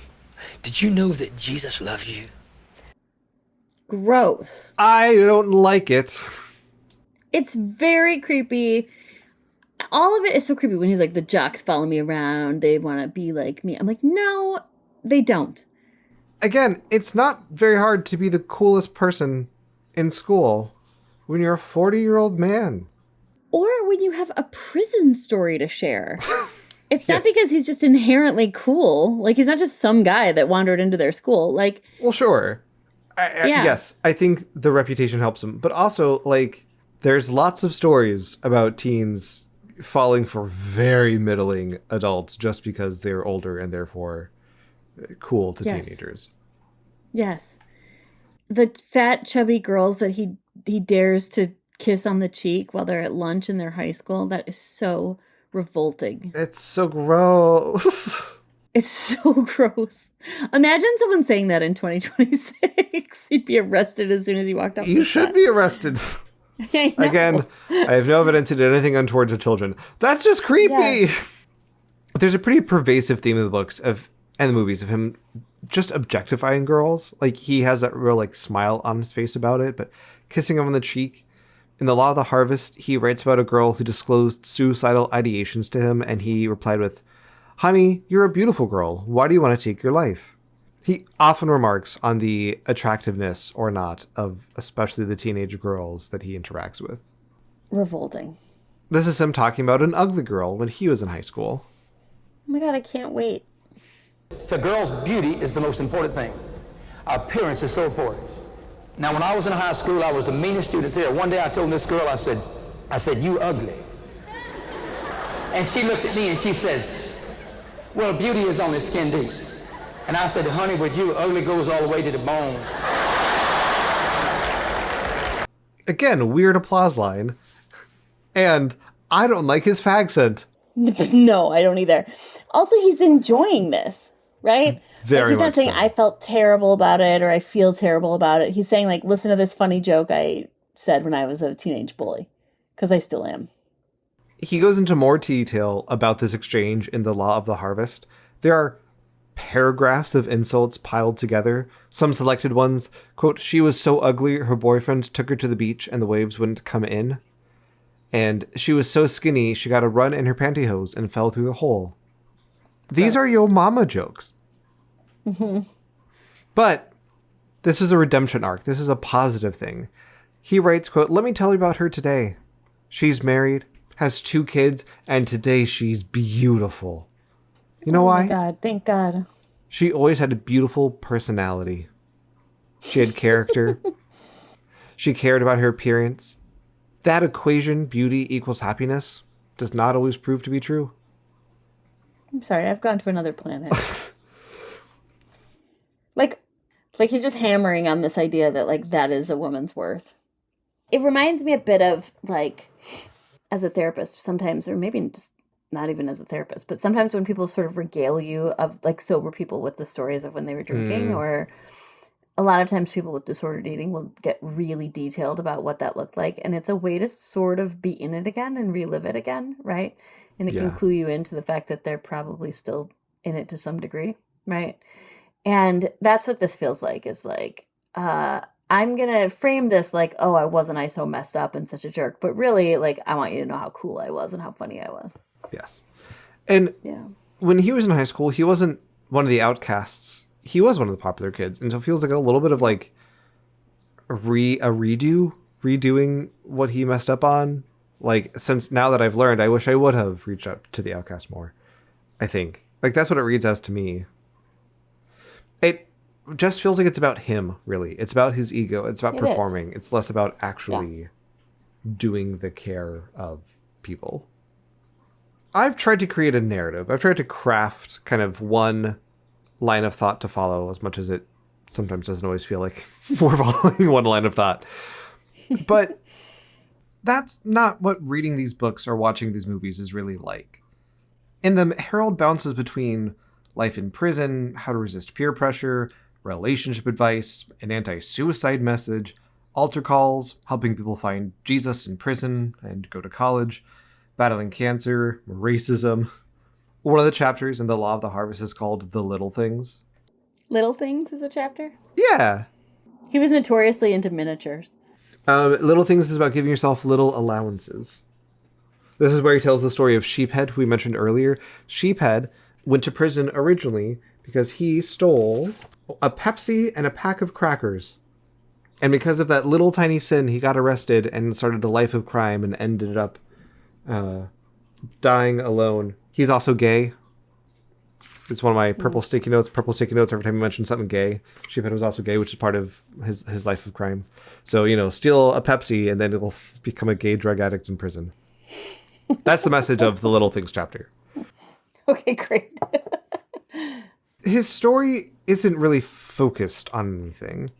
Did you know that Jesus loves you? Gross. I don't like it. It's very creepy. All of it is so creepy when he's like, the jocks follow me around. They want to be like me. I'm like, no, they don't. Again, it's not very hard to be the coolest person in school when you're a 40-year-old man. Or when you have a prison story to share. It's not because he's just inherently cool. Like, he's not just some guy that wandered into their school. Like, well, sure. Yes, I think the reputation helps him. But also, like, there's lots of stories about teens falling for very middling adults just because they're older and therefore cool to teenagers. Yes. The fat, chubby girls that he dares to kiss on the cheek while they're at lunch in their high school, that is so revolting. It's so gross. It's so gross. Imagine someone saying that in 2026. He'd be arrested as soon as he walked off. You should be arrested. Again, I have no evidence he did anything untoward to children. That's just creepy. Yeah. There's a pretty pervasive theme in the books and the movies of him just objectifying girls. Like, he has that real like smile on his face about it, but kissing them on the cheek. In The Law of the Harvest, he writes about a girl who disclosed suicidal ideations to him, and he replied with, "Honey, you're a beautiful girl. Why do you want to take your life?" He often remarks on the attractiveness or not of especially the teenage girls that he interacts with. Revolting. This is him talking about an ugly girl when he was in high school. Oh my God, I can't wait. To girls, beauty is the most important thing. Appearance is so important. Now, when I was in high school, I was the meanest student there. One day I told this girl, I said, you ugly. And she looked at me and she said, well, beauty is only skin deep. And I said, honey, with you, ugly goes all the way to the bone. Again, weird applause line. And I don't like his fag scent. No, I don't either. Also, he's enjoying this, right? Very he's not much saying, so. I felt terrible about it or I feel terrible about it. He's saying, like, listen to this funny joke I said when I was a teenage bully, because I still am. He goes into more detail about this exchange in The Law of the Harvest. There are paragraphs of insults piled together. Some selected ones, quote, she was so ugly her boyfriend took her to the beach and the waves wouldn't come in. And she was so skinny she got a run in her pantyhose and fell through the hole. These are yo mama jokes. Mm-hmm. But this is a redemption arc. This is a positive thing. He writes, quote, let me tell you about her today. She's married, has 2 kids, and today she's beautiful. You know why? Oh my God, thank God. She always had a beautiful personality. She had character. She cared about her appearance. That equation, beauty equals happiness, does not always prove to be true. I'm sorry, I've gone to another planet. like he's just hammering on this idea that, like, that is a woman's worth. It reminds me a bit of, like, as a therapist sometimes, or maybe just not even as a therapist, but sometimes when people sort of regale you of, like, sober people with the stories of when they were drinking, or a lot of times people with disordered eating will get really detailed about what that looked like. And it's a way to sort of be in it again and relive it again, right? And it can clue you into the fact that they're probably still in it to some degree, right? And that's what this feels like. Is like, I'm going to frame this like, oh, I so messed up and such a jerk. But really, like, I want you to know how cool I was and how funny I was. Yes. And when he was in high school, he wasn't one of the outcasts. He was one of the popular kids. And so it feels like a little bit of like redoing what he messed up on. Like, since now that I've learned, I wish I would have reached out to the outcast more. I think. Like, that's what it reads as to me. It just feels like it's about him, really. It's about his ego. It's about performing. It's less about actually doing the care of people. I've tried to create a narrative. I've tried to craft kind of one line of thought to follow, as much as it sometimes doesn't always feel like we're following one line of thought. But that's not what reading these books or watching these movies is really like. In them, Harold bounces between life in prison, how to resist peer pressure, relationship advice, an anti-suicide message, altar calls, helping people find Jesus in prison and go to college, battling cancer, racism. One of the chapters in The Law of the Harvest is called The Little Things. Little Things is a chapter? Yeah. He was notoriously into miniatures. Little Things is about giving yourself little allowances. This is where he tells the story of Sheephead, who we mentioned earlier. Sheephead went to prison originally because he stole a Pepsi and a pack of crackers. And because of that little tiny sin, he got arrested and started a life of crime and ended up dying alone. He's also gay. It's one of my purple sticky notes. Purple sticky notes every time you mention something gay. Sheephead was also gay, which is part of his life of crime. So, steal a Pepsi and then it'll become a gay drug addict in prison. That's the message of the Little Things chapter. Okay, great. His story isn't really focused on anything.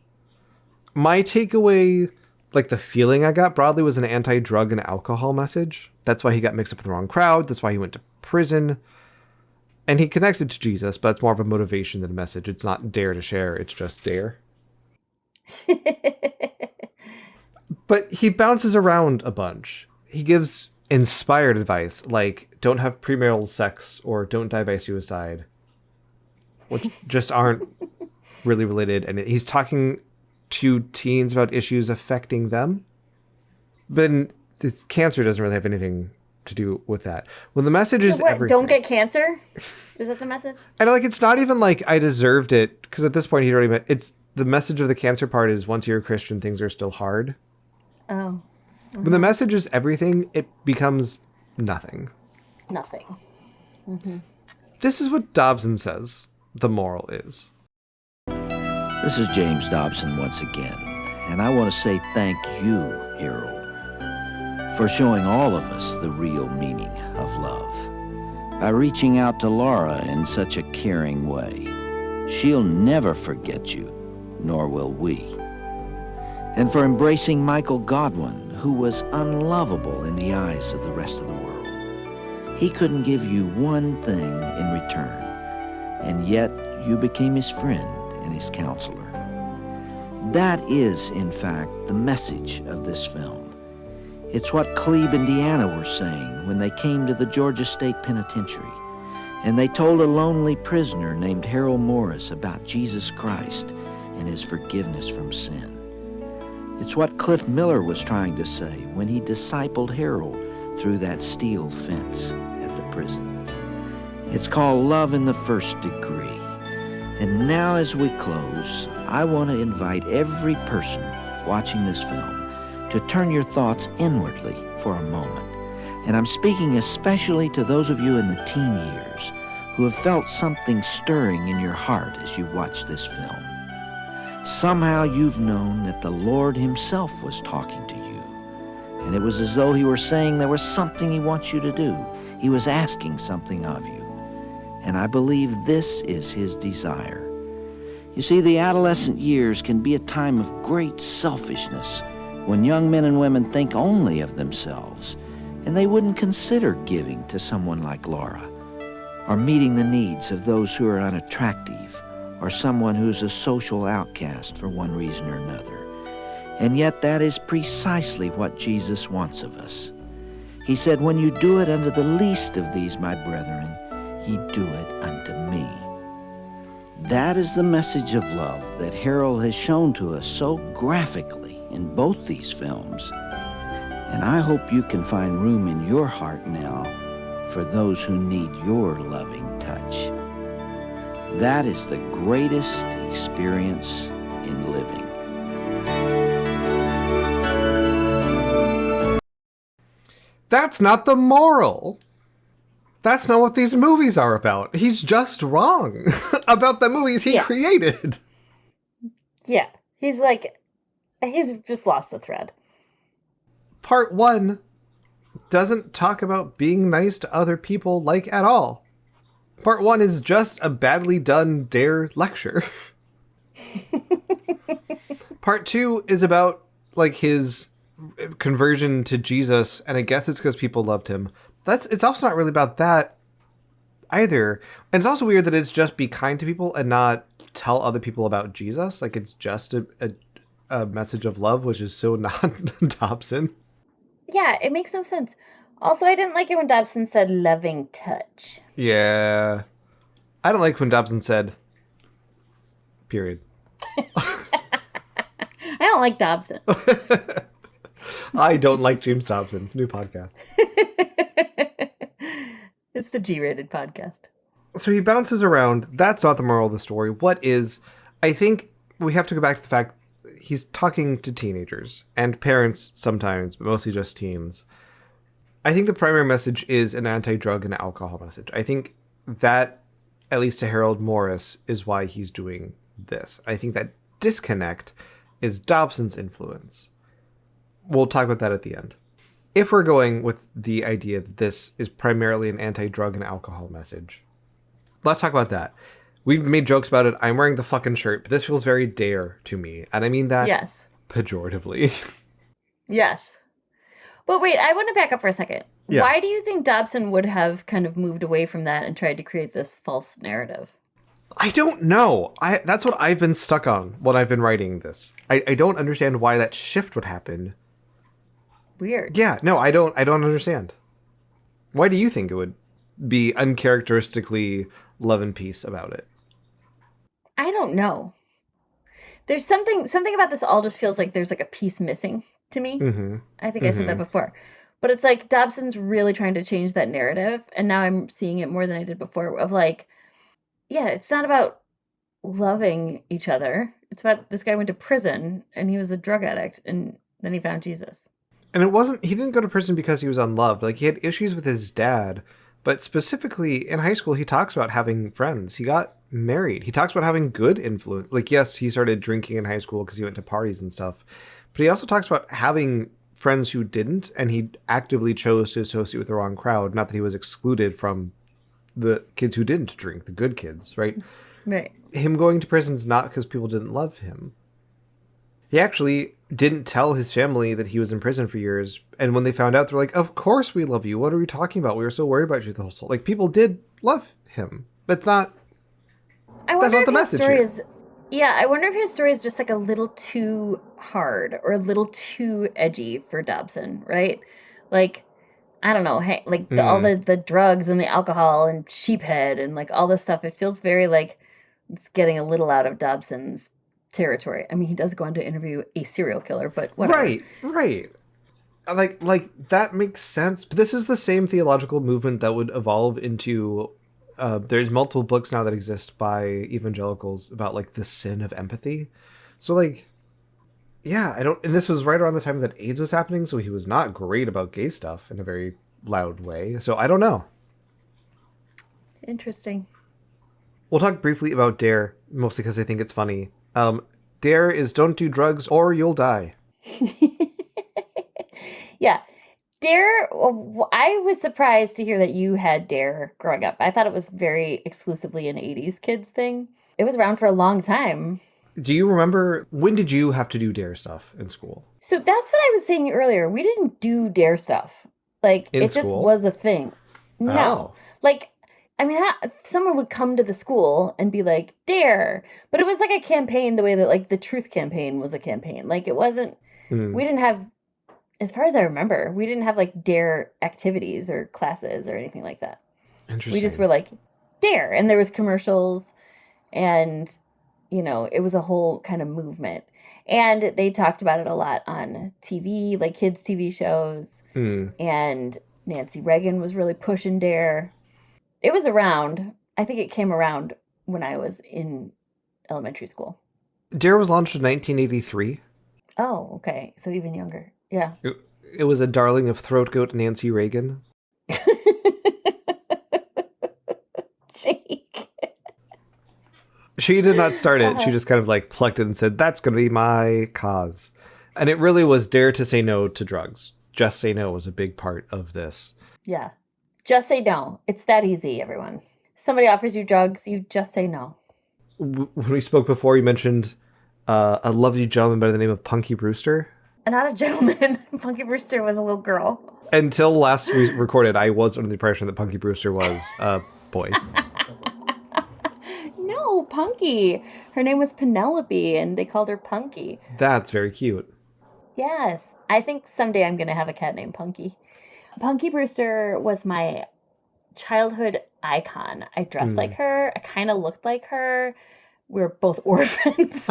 My takeaway, like the feeling I got broadly, was an anti-drug and alcohol message. That's why he got mixed up with the wrong crowd. That's why he went to prison. And he connects it to Jesus, but it's more of a motivation than a message. It's not dare to share. It's just dare. But he bounces around a bunch. He gives inspired advice, like don't have premarital sex or don't die by suicide, which just aren't really related. And he's talking to teens about issues affecting them. But this cancer doesn't really have anything to do with that. When the message is everything. Don't get cancer? Is that the message? And like, it's not even like I deserved it, because at this point he'd already met. It's the message of the cancer part is once you're a Christian, things are still hard. Oh. When the message is everything, it becomes nothing. Nothing. Mm-hmm. This is what Dobson says the moral is. This is James Dobson once again, and I want to say thank you, Harold, for showing all of us the real meaning of love by reaching out to Laura in such a caring way. She'll never forget you, nor will we. And for embracing Michael Godwin, who was unlovable in the eyes of the rest of the world. He couldn't give you one thing in return, and yet you became his friend and his counselor. That is, in fact, the message of this film. It's what Cleve and Deanna were saying when they came to the Georgia State Penitentiary, and they told a lonely prisoner named Harold Morris about Jesus Christ and his forgiveness from sin. It's what Cliff Miller was trying to say when he discipled Harold through that steel fence at the prison. It's called Love in the First Degree. And now as we close, I want to invite every person watching this film to turn your thoughts inwardly for a moment. And I'm speaking especially to those of you in the teen years who have felt something stirring in your heart as you watch this film. Somehow you've known that the Lord himself was talking to you. And it was as though he were saying there was something he wants you to do. He was asking something of you. And I believe this is his desire. You see, the adolescent years can be a time of great selfishness when young men and women think only of themselves, and they wouldn't consider giving to someone like Laura, or meeting the needs of those who are unattractive, or someone who's a social outcast for one reason or another. And yet that is precisely what Jesus wants of us. He said, when you do it unto the least of these, my brethren, ye do it unto me. That is the message of love that Harold has shown to us so graphically in both these films. And I hope you can find room in your heart now for those who need your loving touch. That is the greatest experience in living. That's not the moral. That's not what these movies are about. He's just wrong about the movies he created. Yeah. He's just lost the thread. Part 1 doesn't talk about being nice to other people at all. Part 1 is just a badly done dare lecture. Part 2 is about his conversion to Jesus, and I guess it's because people loved him. It's also not really about that either. And it's also weird that it's just be kind to people and not tell other people about Jesus. It's just a message of love, which is so not Dobson. Yeah, it makes no sense. Also, I didn't like it when Dobson said loving touch. Yeah. I don't like when Dobson said, period. I don't like Dobson. I don't like James Dobson. New podcast. It's the G-rated podcast. So he bounces around. That's not the moral of the story. What is? I think we have to go back to the fact he's talking to teenagers and parents sometimes, but mostly just teens. I think the primary message is an anti-drug and alcohol message. I think that, at least to Harold Morris, is why he's doing this. I think that disconnect is Dobson's influence. We'll talk about that at the end. If we're going with the idea that this is primarily an anti-drug and alcohol message, let's talk about that. We've made jokes about it. I'm wearing the fucking shirt, but this feels very dare to me. And I mean that pejoratively. Yes. But wait, I want to back up for a second. Yeah. Why do you think Dobson would have kind of moved away from that and tried to create this false narrative? I don't know. That's what I've been stuck on when I've been writing this. I don't understand why that shift would happen. Weird. Yeah, no, I don't understand. Why do you think it would be uncharacteristically love and peace about it? I don't know. There's something about this all just feels like there's a piece missing to me. Mm-hmm. I think I said that before. But it's Dobson's really trying to change that narrative, and now I'm seeing it more than I did before of it's not about loving each other. It's about this guy went to prison and he was a drug addict and then he found Jesus. And he didn't go to prison because he was unloved. He had issues with his dad, but specifically in high school, he talks about having friends. He got married. He talks about having good influence. Yes, he started drinking in high school because he went to parties and stuff, but he also talks about having friends who didn't, and he actively chose to associate with the wrong crowd. Not that he was excluded from the kids who didn't drink, the good kids, right? Right. Him going to prison is not because people didn't love him. He actually didn't tell his family that he was in prison for years. And when they found out, they're like, of course we love you. What are we talking about? We were so worried about you the whole time. Like, people did love him. But that's not the message here. I wonder if his story is just like a little too hard or a little too edgy for Dobson, right? Like, I don't know, all the drugs and the alcohol and sheephead and like all this stuff. It feels very like it's getting a little out of Dobson's territory. I mean, he does go on to interview a serial killer, but whatever. Right. Like that makes sense. But this is the same theological movement that would evolve into. There's multiple books now that exist by evangelicals about like the sin of empathy. So like, yeah, and this was right around the time that AIDS was happening. So he was not great about gay stuff in a very loud way. So I don't know. Interesting. We'll talk briefly about Dare, mostly because I think it's funny. Dare is don't do drugs or you'll die. Yeah. Dare, I was surprised to hear that you had Dare growing up. I thought it was very exclusively an 80s kids thing. It was around for a long time. Do you remember, when did you have to do Dare stuff in school? So that's what I was saying earlier. We didn't do Dare stuff. Like, it just was a thing. No. Oh. Like, I mean, someone would come to the school and be like, Dare. But it was like a campaign the way that, like, the Truth campaign was a campaign. Like, it wasn't, we didn't have, as far as I remember, we didn't have, like, Dare activities or classes or anything like that. Interesting. We just were like, Dare. And there was commercials and, you know, it was a whole kind of movement. And they talked about it a lot on TV, like kids' TV shows. And Nancy Reagan was really pushing Dare. It was around. I think it came around when I was in elementary school. Dare was launched in 1983. Oh, okay. So even younger. Yeah. It was a darling of throat goat Nancy Reagan. Jake. She did not start it. She just kind of like plucked it and said, that's going to be my cause. And it really was dare to say no to drugs. Just say no was a big part of this. Yeah. Just say no. It's that easy, everyone. Somebody offers you drugs, you just say no. When we spoke before, you mentioned a lovely gentleman by the name of Punky Brewster. Not a gentleman. Punky Brewster was a little girl. Until last we recorded, I was under the impression that Punky Brewster was a boy. No, Punky. Her name was Penelope, and they called her Punky. That's very cute. Yes. I think someday I'm going to have a cat named Punky. Punky Brewster was my childhood icon. I dressed like her. I kind of looked like her. We were both orphans.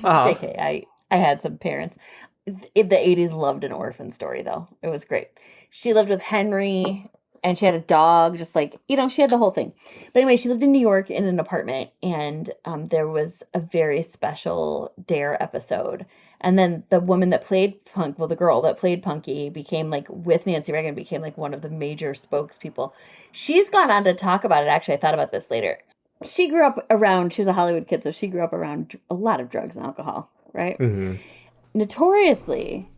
JK, I had some parents. The 80s loved an orphan story, though. It was great. She lived with Henry, and she had a dog, just like, you know, she had the whole thing. But anyway, she lived in New York in an apartment, and there was a very special Dare episode. And then the woman that played the girl that played Punky became like, with Nancy Reagan, became like one of the major spokespeople. She's gone on to talk about it. Actually, I thought about this later. She grew up around, she was a Hollywood kid, so she grew up around a lot of drugs and alcohol, right? Mm-hmm. Notoriously,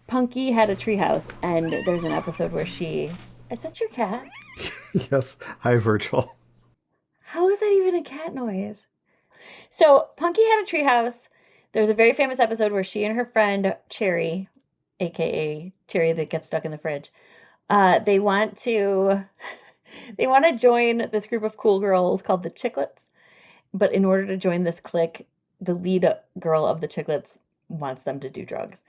Punky had a treehouse, and there's an episode where is that your cat? Yes. Hi, Virgil. How is that even a cat noise? So, Punky had a treehouse. There's a very famous episode where she and her friend Cherry, a.k.a. Cherry that gets stuck in the fridge, they want to join this group of cool girls called the Chiclets. But in order to join this clique, the lead girl of the Chiclets wants them to do drugs.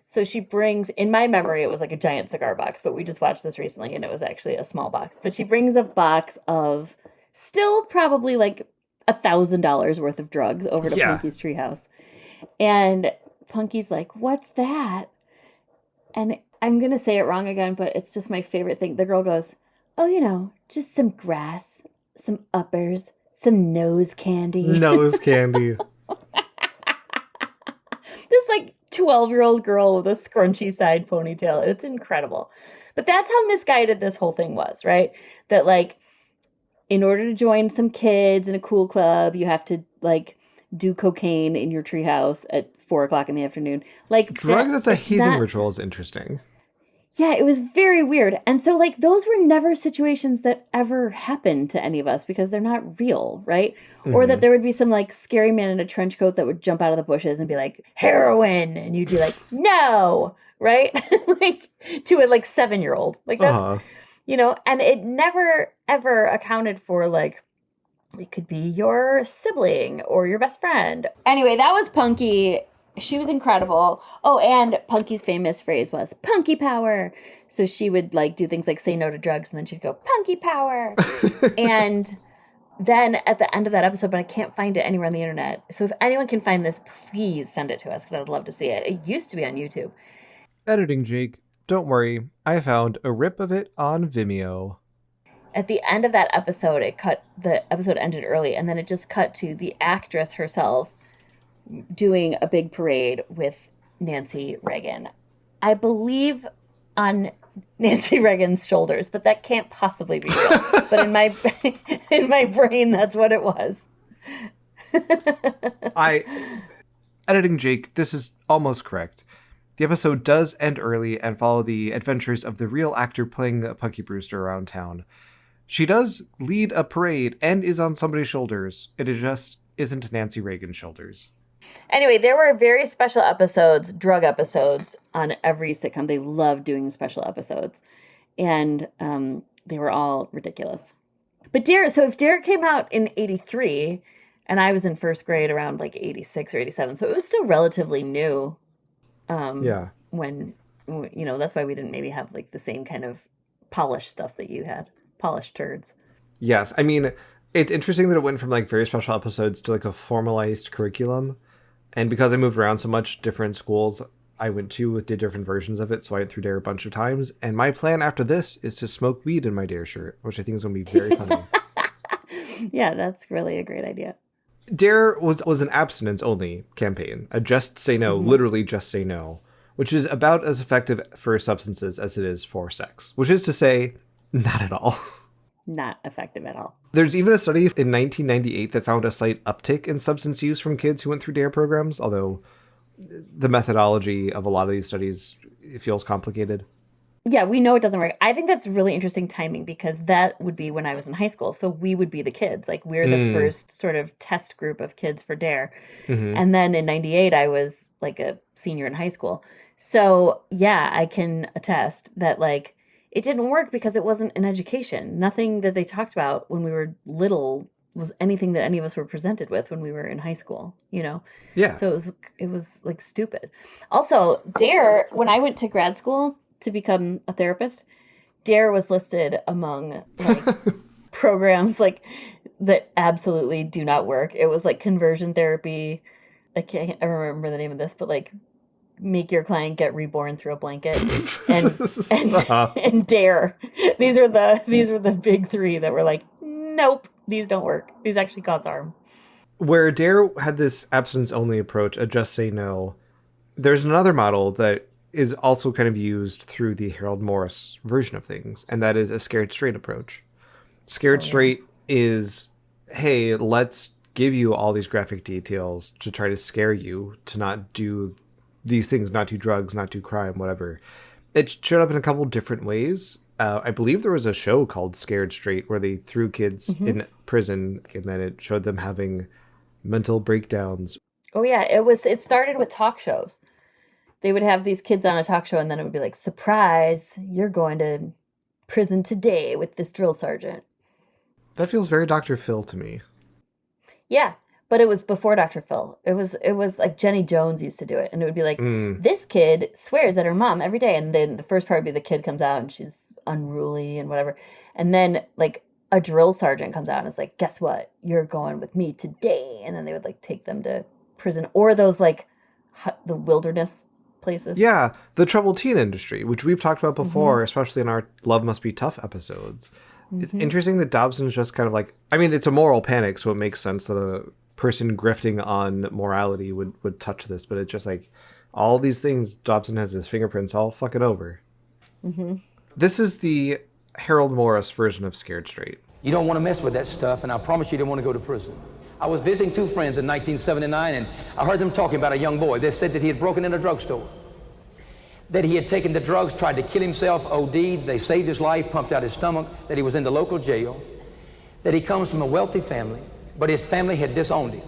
So she brings, in my memory, it was like a giant cigar box, but we just watched this recently and it was actually a small box. But she brings a box of still probably like $1,000 worth of drugs over to Punky's treehouse. And Punky's like, what's that? And I'm going to say it wrong again, but it's just my favorite thing. The girl goes, oh, you know, just some grass, some uppers, some nose candy. Nose candy. This like 12-year-old girl with a scrunchy side ponytail. It's incredible. But that's how misguided this whole thing was, right? That like, in order to join some kids in a cool club, you have to like do cocaine in your treehouse at 4:00 in the afternoon. Like drugs as a hazing ritual is interesting. Yeah, it was very weird. And so, like, those were never situations that ever happened to any of us because they're not real, right? Mm-hmm. Or that there would be some, like, scary man in a trench coat that would jump out of the bushes and be like, heroin! And you'd be like, no! Right? Like, to a, like, 7-year-old. Like, that's, you know, and it never, ever accounted for, like, it could be your sibling or your best friend. Anyway, that was Punky. She was incredible. Oh, and Punky's famous phrase was Punky power. So she would like do things like say no to drugs, and then she'd go Punky power. And then at the end of that episode, but I can't find it anywhere on the internet. So if anyone can find this, please send it to us because I'd love to see it. It used to be on YouTube. Editing, Jake. Don't worry. I found a rip of it on Vimeo. At the end of that episode, the episode ended early, and then it just cut to the actress herself doing a big parade with Nancy Reagan. I believe on Nancy Reagan's shoulders, but that can't possibly be real. But in my brain, that's what it was. Editing Jake, this is almost correct. The episode does end early and follow the adventures of the real actor playing Punky Brewster around town. She does lead a parade and is on somebody's shoulders. It just isn't Nancy Reagan's shoulders. Anyway, there were very special episodes, drug episodes, on every sitcom. They loved doing special episodes. And they were all ridiculous. But if Dare came out in 83, and I was in first grade around like 86 or 87, so it was still relatively new. When, you know, that's why we didn't maybe have like the same kind of polished stuff that you had. Polished turds. Yes. I mean, it's interesting that it went from like very special episodes to like a formalized curriculum. And because I moved around so much, different schools I went to did different versions of it. So I went through Dare a bunch of times. And my plan after this is to smoke weed in my Dare shirt, which I think is going to be very funny. Yeah, that's really a great idea. Dare was an abstinence only campaign. A just say no, literally just say no, which is about as effective for substances as it is for sex, which is to say, not at all. Not effective at all. There's even a study in 1998 that found a slight uptick in substance use from kids who went through DARE programs, although the methodology of a lot of these studies, it feels complicated. Yeah, we know it doesn't work. I think that's really interesting timing because that would be when I was in high school. So we would be the kids. Like we're the first sort of test group of kids for DARE. Mm-hmm. And then in 98, I was like a senior in high school. So yeah, I can attest that like it didn't work because it wasn't an education. Nothing that they talked about when we were little was anything that any of us were presented with when we were in high school, you know? Yeah. So it was like stupid. Also, DARE, when I went to grad school to become a therapist, DARE was listed among like programs like that absolutely do not work. It was like conversion therapy. I can't remember the name of this, but like make your client get reborn through a blanket and DARE. These were the big three that were like, nope, these don't work. These actually cause harm. Where DARE had this abstinence only approach, a just say no, there's another model that is also kind of used through the Harold Morris version of things, and that is a scared straight approach. Scared straight is, hey, let's give you all these graphic details to try to scare you to not do these things, not do drugs, not do crime, whatever. It showed up in a couple different ways. I believe there was a show called Scared Straight where they threw kids in prison and then it showed them having mental breakdowns. Oh yeah, it started with talk shows. They would have these kids on a talk show and then it would be like, surprise, you're going to prison today with this drill sergeant. That feels very Dr. Phil to me. Yeah. But it was before Dr. Phil. It was like Jenny Jones used to do it. And it would be like, this kid swears at her mom every day. And then the first part would be the kid comes out and she's unruly and whatever. And then like a drill sergeant comes out and is like, guess what? You're going with me today. And then they would like take them to prison or those like the wilderness places. Yeah. The troubled teen industry, which we've talked about before, especially in our Love Must Be Tough episodes. It's interesting that Dobson's just kind of like, I mean, it's a moral panic. So it makes sense that a person grifting on morality would touch this, but it's just like all these things Dobson has his fingerprints all fucking over. This is the Harold Morris version of Scared Straight. You don't want to mess with that stuff, and I promise you don't want to go to prison. I was visiting two friends in 1979, and I heard them talking about a young boy. They said that he had broken in a drugstore. that he had taken the drugs, tried to kill himself, OD'd, they saved his life, pumped out his stomach, that he was in the local jail, that he comes from a wealthy family, but his family had disowned him,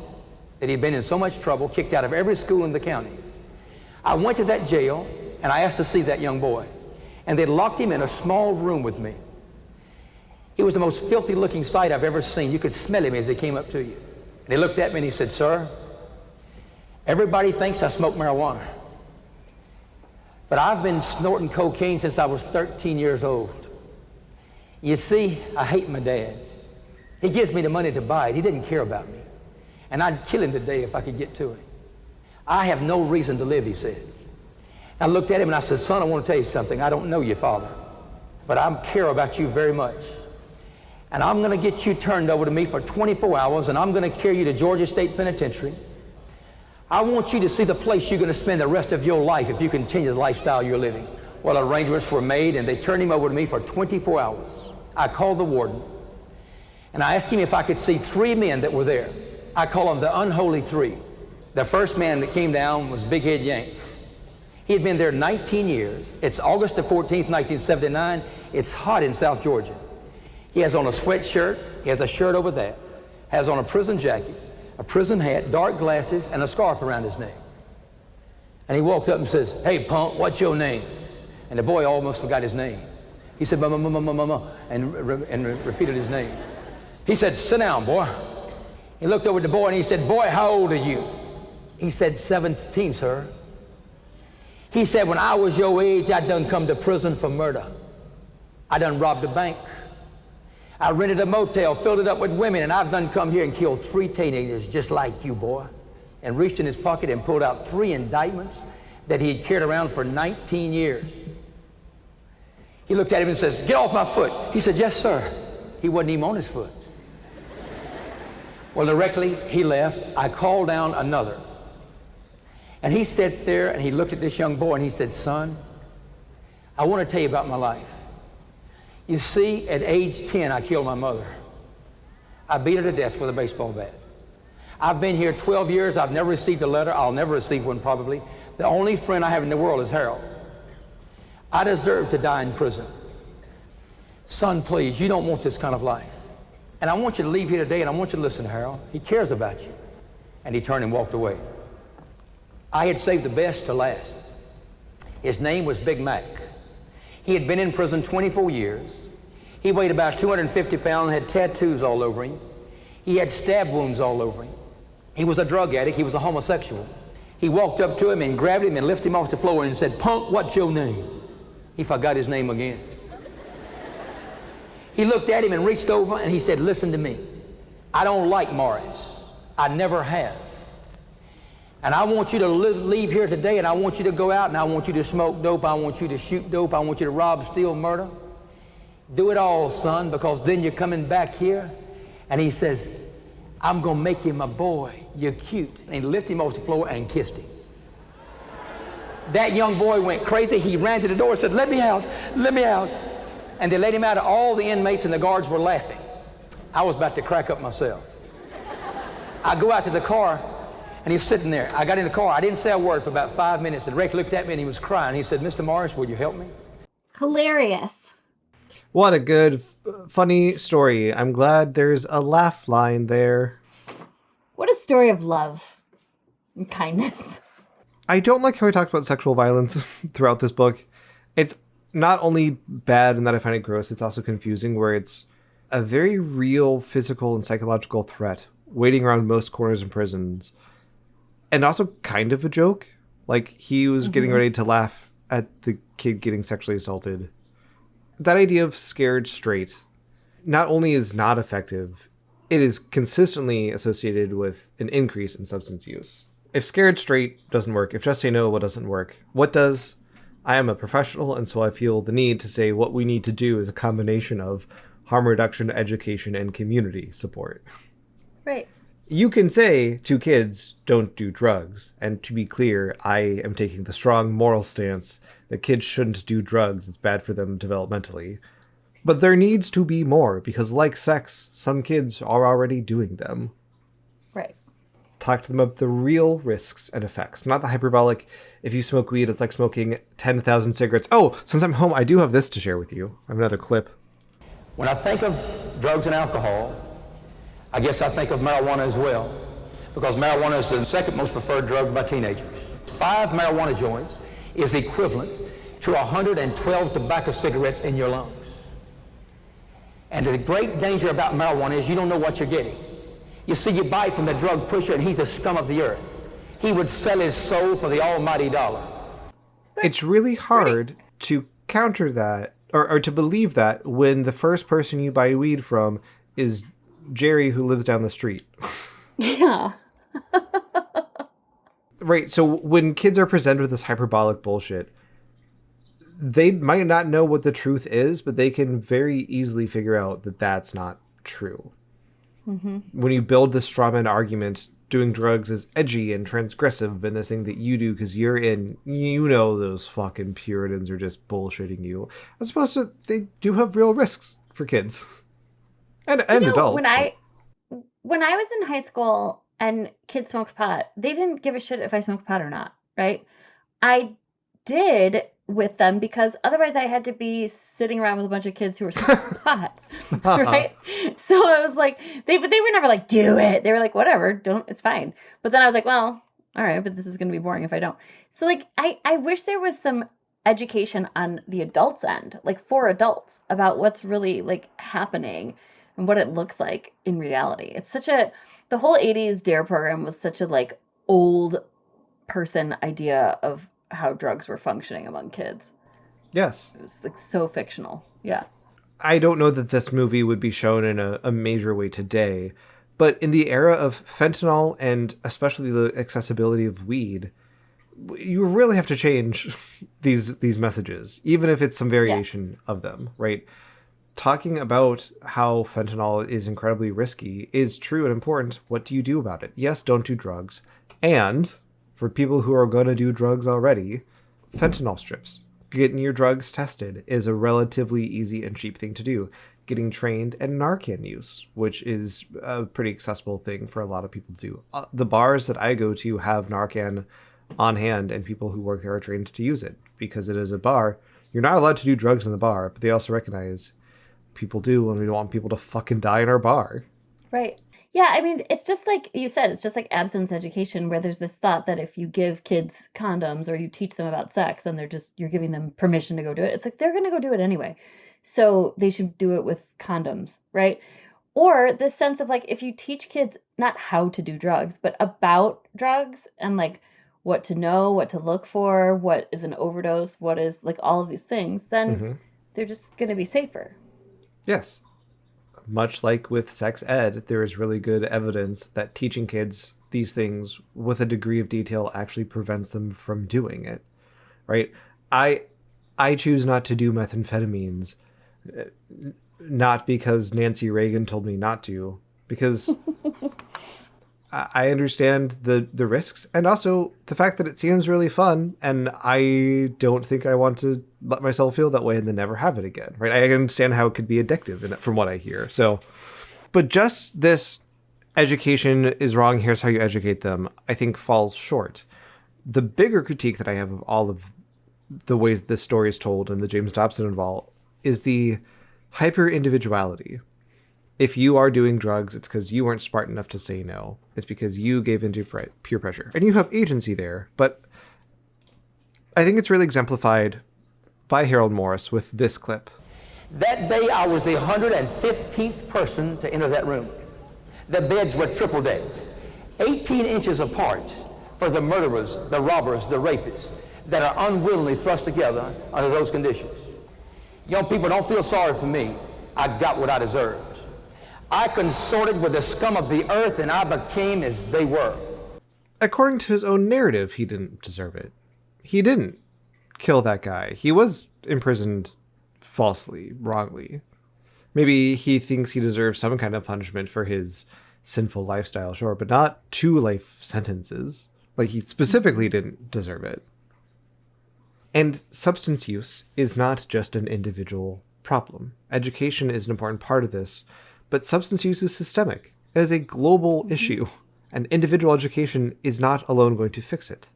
that he'd been in so much trouble, kicked out of every school in the county. I went to that jail, and I asked to see that young boy, and they locked him in a small room with me. He was the most filthy looking sight I've ever seen. You could smell him as he came up to you. And he looked at me and he said, "Sir, everybody thinks I smoke marijuana, but I've been snorting cocaine since I was 13 years old. You see, I hate my dad. He gives me the money to buy it. He didn't care about me. And I'd kill him today if I could get to him. I have no reason to live," he said. I looked at him and I said, "Son, I want to tell you something. I don't know your father, but I care about you very much. And I'm going to get you turned over to me for 24 hours, and I'm going to carry you to Georgia State Penitentiary. I want you to see the place you're going to spend the rest of your life if you continue the lifestyle you're living." Well, arrangements were made, and they turned him over to me for 24 hours. I called the warden, and I asked him if I could see 3 men that were there. I call them the unholy three. The first man that came down was Big Head Yank. He had been there 19 years. It's August the 14th, 1979. It's hot in South Georgia. He has on a sweatshirt, he has a shirt over that, has on a prison jacket, a prison hat, dark glasses, and a scarf around his neck. And he walked up and says, "Hey, punk, what's your name?" And the boy almost forgot his name. He said, and repeated his name. He said, "Sit down, boy." He looked over at the boy and he said, "Boy, how old are you?" He said, "17, sir." He said, "When I was your age, I done come to prison for murder. I done robbed a bank. I rented a motel, filled it up with women, and I've done come here and killed 3 teenagers just like you, boy." And reached in his pocket and pulled out 3 indictments that he had carried around for 19 years. He looked at him and says, "Get off my foot." He said, "Yes, sir." He wasn't even on his foot. Well, directly he left, I called down another. And he sat there and he looked at this young boy and he said, "Son, I want to tell you about my life. You see, at age 10, I killed my mother. I beat her to death with a baseball bat. I've been here 12 years. I've never received a letter. I'll never receive one probably. The only friend I have in the world is Harold. I deserve to die in prison. Son, please, you don't want this kind of life. And I want you to leave here today, and I want you to listen to Harold. He cares about you." And he turned and walked away. I had saved the best to last. His name was Big Mac. He had been in prison 24 years. He weighed about 250 pounds, had tattoos all over him. He had stab wounds all over him. He was a drug addict. He was a homosexual. He walked up to him and grabbed him and lifted him off the floor and said, "Punk, what's your name?" He forgot his name again. He looked at him and reached over and he said, "Listen to me. I don't like Morris. I never have. And I want you to leave here today, and I want you to go out, and I want you to smoke dope. I want you to shoot dope. I want you to rob, steal, murder. Do it all, son, because then you're coming back here." And he says, "I'm going to make you my boy. You're cute." And he lifted him off the floor and kissed him. That young boy went crazy. He ran to the door and said, "Let me out, let me out." And they let him out. All the inmates and the guards were laughing. I was about to crack up myself. I go out to the car, and he's sitting there. I got in the car. I didn't say a word for about 5 minutes. And Rick looked at me, and he was crying. He said, "Mr. Morris, will you help me?" Hilarious. What a good, funny story. I'm glad there's a laugh line there. What a story of love and kindness. I don't like how he talks about sexual violence throughout this book. It's not only bad in that I find it gross, it's also confusing, where it's a very real physical and psychological threat waiting around most corners and prisons. And also kind of a joke. Like, he was getting ready to laugh at the kid getting sexually assaulted. That idea of scared straight not only is not effective, it is consistently associated with an increase in substance use. If scared straight doesn't work, if just say no doesn't work, what does? I am a professional, and so I feel the need to say what we need to do is a combination of harm reduction, education, and community support. Right. You can say to kids, don't do drugs. And to be clear, I am taking the strong moral stance that kids shouldn't do drugs. It's bad for them developmentally. But there needs to be more, because like sex, some kids are already doing them. Right. Talk to them about the real risks and effects, not the hyperbolic, if you smoke weed, it's like smoking 10,000 cigarettes. Oh, since I'm home, I do have this to share with you. I have another clip. When I think of drugs and alcohol, I guess I think of marijuana as well, because marijuana is the second most preferred drug by teenagers. 5 marijuana joints is equivalent to 112 tobacco cigarettes in your lungs. And the great danger about marijuana is you don't know what you're getting. You see, you buy it from the drug pusher, and he's the scum of the earth. He would sell his soul for the almighty dollar. It's really hard to counter that, or to believe that, when the first person you buy weed from is Jerry, who lives down the street. Yeah. Right, so when kids are presented with this hyperbolic bullshit, they might not know what the truth is, but they can very easily figure out that that's not true. Mm-hmm. When you build this straw man argument, doing drugs is edgy and transgressive and this thing that you do because you're in, you know, those fucking Puritans are just bullshitting you. As opposed to, they do have real risks for kids. And adults. When I was in high school and kids smoked pot, they didn't give a shit if I smoked pot or not, right? I did with them because otherwise I had to be sitting around with a bunch of kids who were smoking pot, right? So I was like, they were never like, do it. They were like, whatever, it's fine. But then I was like, well, all right, but this is going to be boring if I don't. So like, I wish there was some education on the adults end, like for adults, about what's really like happening and what it looks like in reality. It's the whole 80s DARE program was such a like old person idea of how drugs were functioning among kids. Yes. It was like so fictional. Yeah. I don't know that this movie would be shown in a major way today, but in the era of fentanyl and especially the accessibility of weed, you really have to change these messages, even if it's some variation of them, right? Talking about how fentanyl is incredibly risky is true and important. What do you do about it? Yes, don't do drugs. And for people who are going to do drugs already, fentanyl strips. Getting your drugs tested is a relatively easy and cheap thing to do. Getting trained, and Narcan use, which is a pretty accessible thing for a lot of people to do. The bars that I go to have Narcan on hand, and people who work there are trained to use it because it is a bar. You're not allowed to do drugs in the bar, but they also recognize people do, and we don't want people to fucking die in our bar. Right. Yeah, I mean, it's just like you said, it's just like abstinence education, where there's this thought that if you give kids condoms or you teach them about sex, then you're giving them permission to go do it. It's like they're going to go do it anyway. So they should do it with condoms, right? Or this sense of like, if you teach kids not how to do drugs, but about drugs and like what to know, what to look for, what is an overdose, what is like all of these things, then they're just going to be safer. Yes. Much like with sex ed, there is really good evidence that teaching kids these things with a degree of detail actually prevents them from doing it, right? I choose not to do methamphetamines, not because Nancy Reagan told me not to, because I understand the risks and also the fact that it seems really fun, and I don't think I want to let myself feel that way and then never have it again, right? I understand how it could be addictive from what I hear. So, but just this education is wrong, here's how you educate them, I think falls short. The bigger critique that I have of all of the ways this story is told and the James Dobson involved is the hyper-individuality. If you are doing drugs, it's because you weren't smart enough to say no. It's because you gave into peer pressure. And you have agency there. But I think it's really exemplified by Harold Morris with this clip. That day, I was the 115th person to enter that room. The beds were triple decked, 18 inches apart for the murderers, the robbers, the rapists that are unwillingly thrust together under those conditions. Young people, don't feel sorry for me. I got what I deserved. I consorted with the scum of the earth, and I became as they were. According to his own narrative, he didn't deserve it. He didn't kill that guy. He was imprisoned falsely, wrongly. Maybe he thinks he deserves some kind of punishment for his sinful lifestyle, sure, but not 2 life sentences. Like, he specifically didn't deserve it. And substance use is not just an individual problem. Education is an important part of this, but substance use is systemic. It is a global issue. and individual education is not alone going to fix it.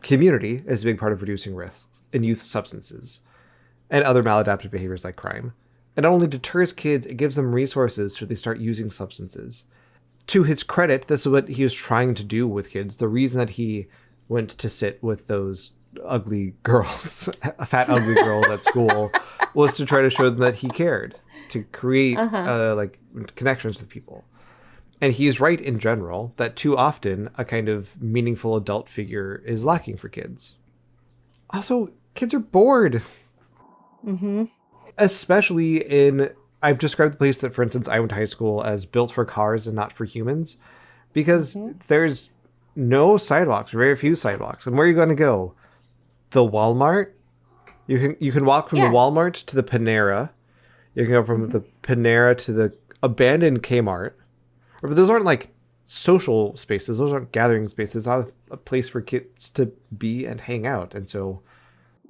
Community is a big part of reducing risks in youth substances and other maladaptive behaviors like crime. It not only deters kids, it gives them resources should they start using substances. To his credit, this is what he was trying to do with kids. The reason that he went to sit with those ugly girls, fat ugly girls at school, was to try to show them that he cared, to create like connections with people. And he's right in general that too often a kind of meaningful adult figure is lacking for kids. Also, kids are bored. Mm-hmm. Especially in, I've described the place that, for instance, I went to high school as built for cars and not for humans, because there's no sidewalks, very few sidewalks. And where are you going to go? The Walmart? You can walk from the Walmart to the Panera. You can go from the Panera to the abandoned Kmart. But those aren't like social spaces. Those aren't gathering spaces. It's not a place for kids to be and hang out. And so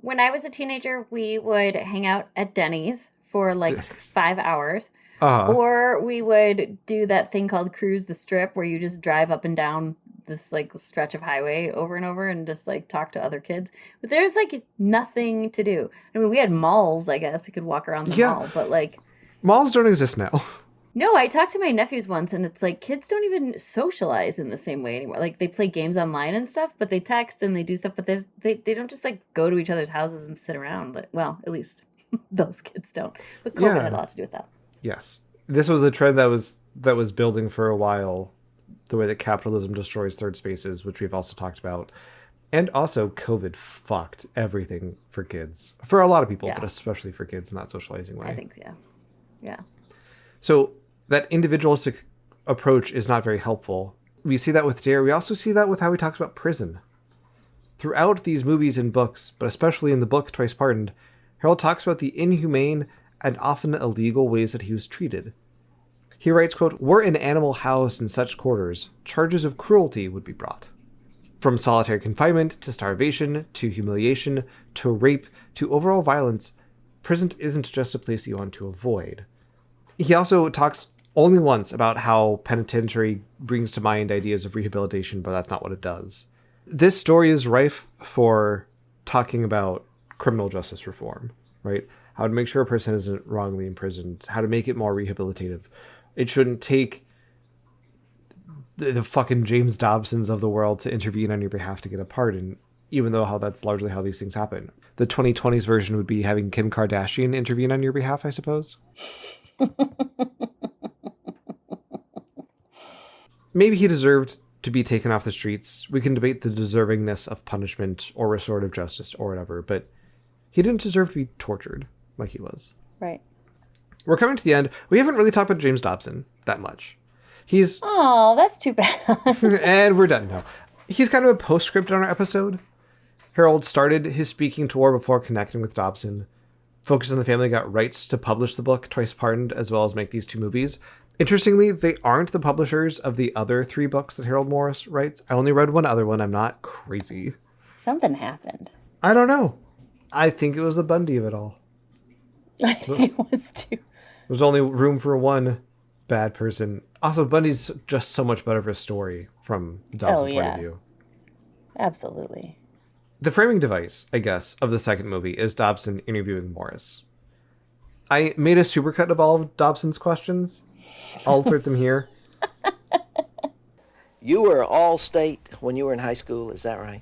when I was a teenager, we would hang out at Denny's for like 5 hours. Or we would do that thing called Cruise the Strip, where you just drive up and down this like stretch of highway over and over and just like talk to other kids. But there's like nothing to do. I mean, we had malls, I guess. You could walk around the mall, but like... Malls don't exist now. No, I talked to my nephews once, and it's like kids don't even socialize in the same way anymore. Like, they play games online and stuff, but they text and they do stuff, but they don't just like go to each other's houses and sit around. Like, well, at least those kids don't. But COVID had a lot to do with that. Yes, this was a trend that was building for a while. The way that capitalism destroys third spaces, which we've also talked about, and also COVID fucked everything for kids, for a lot of people, but especially for kids in that socializing way. I think, yeah. So that individualistic approach is not very helpful. We see that with Dare. We also see that with how he talks about prison. Throughout these movies and books, but especially in the book Twice Pardoned, Harold talks about the inhumane and often illegal ways that he was treated. He writes, quote, "Were an animal housed in such quarters, charges of cruelty would be brought. From solitary confinement to starvation to humiliation to rape to overall violence, prison isn't just a place you want to avoid." He also talks only once about how penitentiary brings to mind ideas of rehabilitation, but that's not what it does. This story is rife for talking about criminal justice reform, right? How to make sure a person isn't wrongly imprisoned, how to make it more rehabilitative. It shouldn't take the fucking James Dobsons of the world to intervene on your behalf to get a pardon, even though how that's largely how these things happen. The 2020s version would be having Kim Kardashian intervene on your behalf, I suppose. Maybe he deserved to be taken off the streets. We can debate the deservingness of punishment or restorative justice or whatever, but he didn't deserve to be tortured like he was. Right. We're coming to the end. We haven't really talked about James Dobson that much. He's... Oh, that's too bad. And we're done now. He's kind of a postscript on our episode. Harold started his speaking tour before connecting with Dobson. Focus on the Family got rights to publish the book Twice Pardoned, as well as make these 2 movies. Interestingly, they aren't the publishers of the other 3 books that Harold Morris writes. I only read one other one. I'm not crazy. Something happened. I don't know. I think it was the Bundy of it all. I think it was too. There's only room for one bad person. Also, Bundy's just so much better of a story from the Dobson point of view. Absolutely. The framing device, I guess, of the second movie is Dobson interviewing Morris. I made a supercut of all of Dobson's questions. I'll insert them here. You were all state when you were in high school, is that right?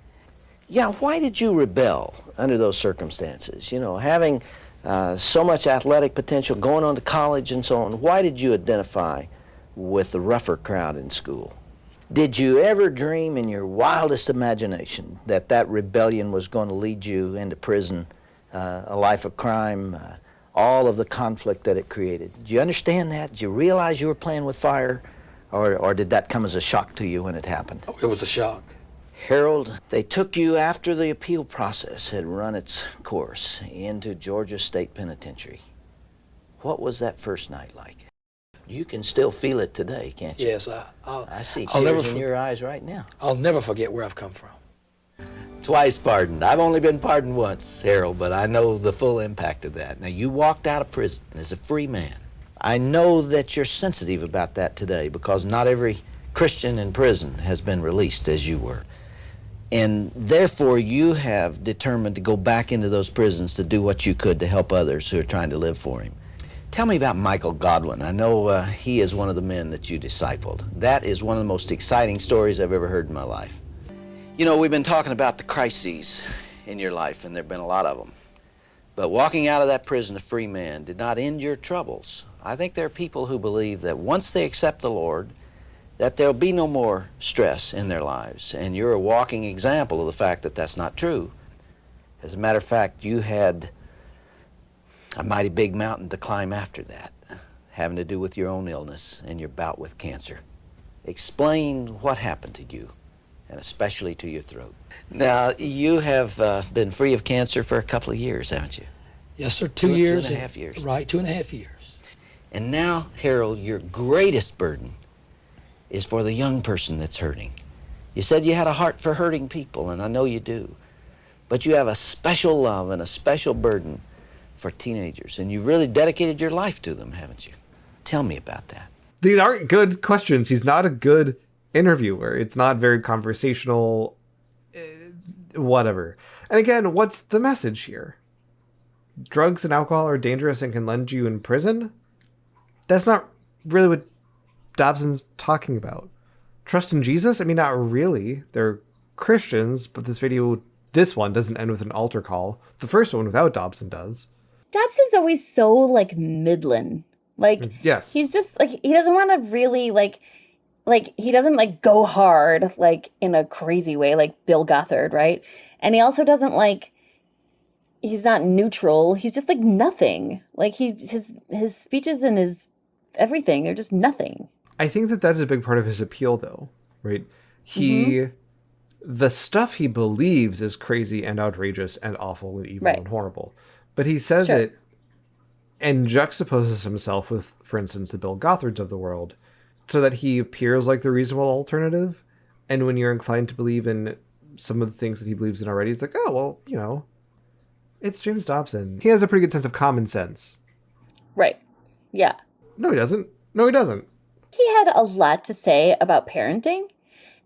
Yeah, why did you rebel under those circumstances? You know, having so much athletic potential, going on to college and so on. Why did you identify with the rougher crowd in school? Did you ever dream in your wildest imagination that that rebellion was going to lead you into prison, a life of crime, all of the conflict that it created? Did you understand that? Did you realize you were playing with fire? Or did that come as a shock to you when it happened? Oh, it was a shock. Harold, they took you after the appeal process had run its course into Georgia State Penitentiary. What was that first night like? You can still feel it today, can't you? Yes, I see tears in your eyes right now. I'll never forget where I've come from. Twice pardoned. I've only been pardoned once, Harold, but I know the full impact of that. Now, you walked out of prison as a free man. I know that you're sensitive about that today because not every Christian in prison has been released, as you were. And therefore, you have determined to go back into those prisons to do what you could to help others who are trying to live for him. Tell me about Michael Godwin. I know he is one of the men that you discipled. That is one of the most exciting stories I've ever heard in my life. You know, we've been talking about the crises in your life, and there have been a lot of them. But walking out of that prison a free man did not end your troubles. I think there are people who believe that once they accept the Lord, that there'll be no more stress in their lives. And you're a walking example of the fact that that's not true. As a matter of fact, you had a mighty big mountain to climb after that, having to do with your own illness and your bout with cancer. Explain what happened to you, and especially to your throat. Now, you have been free of cancer for a couple of years, haven't you? Yes, sir. 2 years. 2.5 years. Right, 2.5 years. And now, Harold, your greatest burden is for the young person that's hurting. You said you had a heart for hurting people, and I know you do. But you have a special love and a special burden for teenagers, and you've really dedicated your life to them, haven't you? Tell me about that. These aren't good questions. He's not a good interviewer. It's not very conversational, whatever. And again, what's the message here? Drugs and alcohol are dangerous and can land you in prison? That's not really what Dobson's talking about. Trust in Jesus? I mean, not really. They're Christians, but this one doesn't end with an altar call. The first one without Dobson does. Dobson's always so, like, middling. Like, yes. He's just, like, he doesn't want to really, like, he doesn't, like, go hard, like, in a crazy way, like Bill Gothard, right? And he also doesn't, like, he's not neutral. He's just, like, nothing. Like, his speeches and his everything, they're just nothing. I think that that's a big part of his appeal, though, right? The stuff he believes is crazy and outrageous and awful and evil and horrible. But he says it and juxtaposes himself with, for instance, the Bill Gothards of the world, so that he appears like the reasonable alternative. And when you're inclined to believe in some of the things that he believes in already, it's like, oh, well, you know, it's James Dobson. He has a pretty good sense of common sense. Right. Yeah. No, he doesn't. No, he doesn't. He had a lot to say about parenting.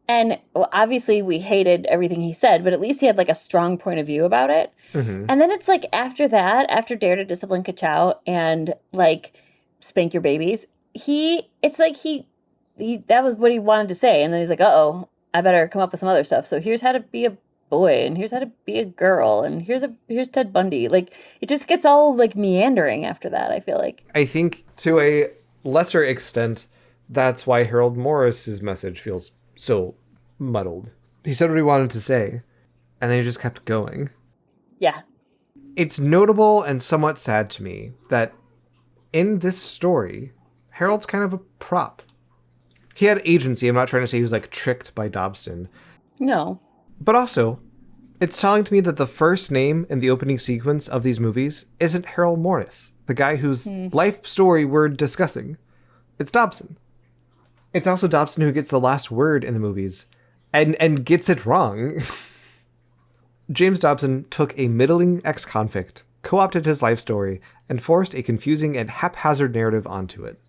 And well, obviously we hated everything he said, but at least he had like a strong point of view about it. Mm-hmm. And then it's like after that, after Dare to Discipline Ka-Chow and like Spank Your Babies, it's like he that was what he wanted to say. And then he's like, uh-oh, I better come up with some other stuff. So here's how to be a boy, and here's how to be a girl, and here's Ted Bundy. Like, it just gets all like meandering after that, I feel like. I think to a lesser extent, that's why Harold Morris's message feels so muddled. He said what he wanted to say, and then he just kept going. Yeah. It's notable and somewhat sad to me that in this story, Harold's kind of a prop. He had agency. I'm not trying to say he was like tricked by Dobson. No. But also, it's telling to me that the first name in the opening sequence of these movies isn't Harold Morris, the guy whose life story we're discussing. It's Dobson. It's also Dobson who gets the last word in the movies and gets it wrong. James Dobson took a middling ex-convict, co-opted his life story, and forced a confusing and haphazard narrative onto it.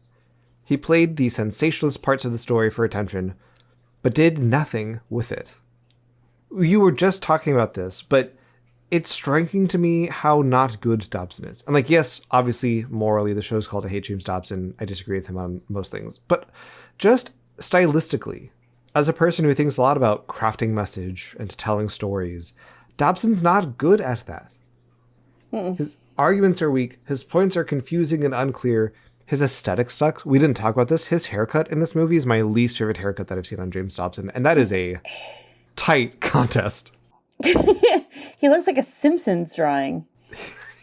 He played the sensationalist parts of the story for attention, but did nothing with it. You were just talking about this, but it's striking to me how not good Dobson is. And like, yes, obviously, morally, the show's called I Hate James Dobson. I disagree with him on most things. But just stylistically, as a person who thinks a lot about crafting message and telling stories, Dobson's not good at that. His arguments are weak. His points are confusing and unclear. His aesthetic sucks. We didn't talk about this. His haircut in this movie is my least favorite haircut that I've seen on James Dobson. And that is a tight contest. He looks like a Simpsons drawing.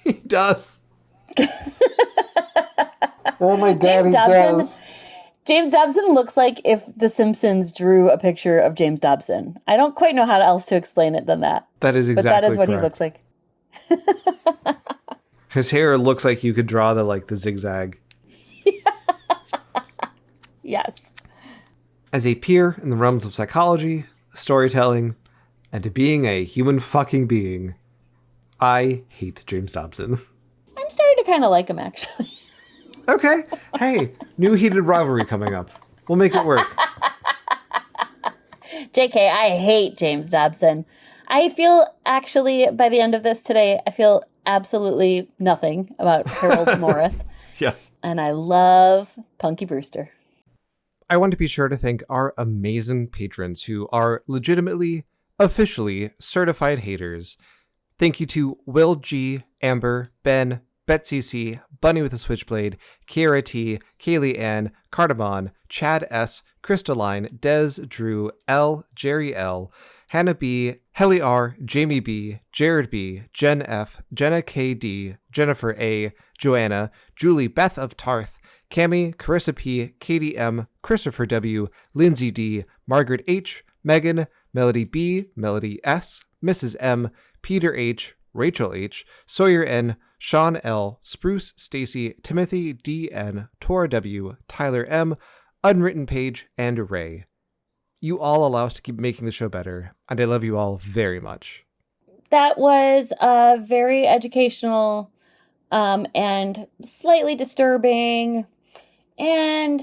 He does. Oh my God, he does. James Dobson looks like if The Simpsons drew a picture of James Dobson. I don't quite know how else to explain it than that. That is exactly But that is what correct. he looks like. His hair looks like you could draw the zigzag. Yes. As a peer in the realms of psychology, storytelling, and being a human fucking being, I hate James Dobson. I'm starting to kind of like him, actually. Okay. Hey, new heated rivalry coming up. We'll make it work. JK, I hate James Dobson. I feel, actually, by the end of this today, I feel absolutely nothing about Harold Morris. Yes. And I love Punky Brewster. I want to be sure to thank our amazing patrons who are legitimately, officially certified haters. Thank you to Will G, Amber, Ben, Betsy C, Bunny with a Switchblade, Kiara T, Kaylee Ann, Cardamon, Chad S, Crystalline, Des, Drew, L, Jerry L, Hannah B, Helly R, Jamie B, Jared B, Jen F, Jenna KD, Jennifer A, Joanna, Julie Beth of Tarth, Cami, Carissa P, Katie M, Christopher W, Lindsay D, Margaret H, Megan, Melody B, Melody S, Mrs. M, Peter H, Rachel H, Sawyer N, Sean L, Spruce Stacy, Timothy D N, Tora W, Tyler M, Unwritten Page, and Ray. You all allow us to keep making the show better, and I love you all very much. That was very educational and slightly disturbing, and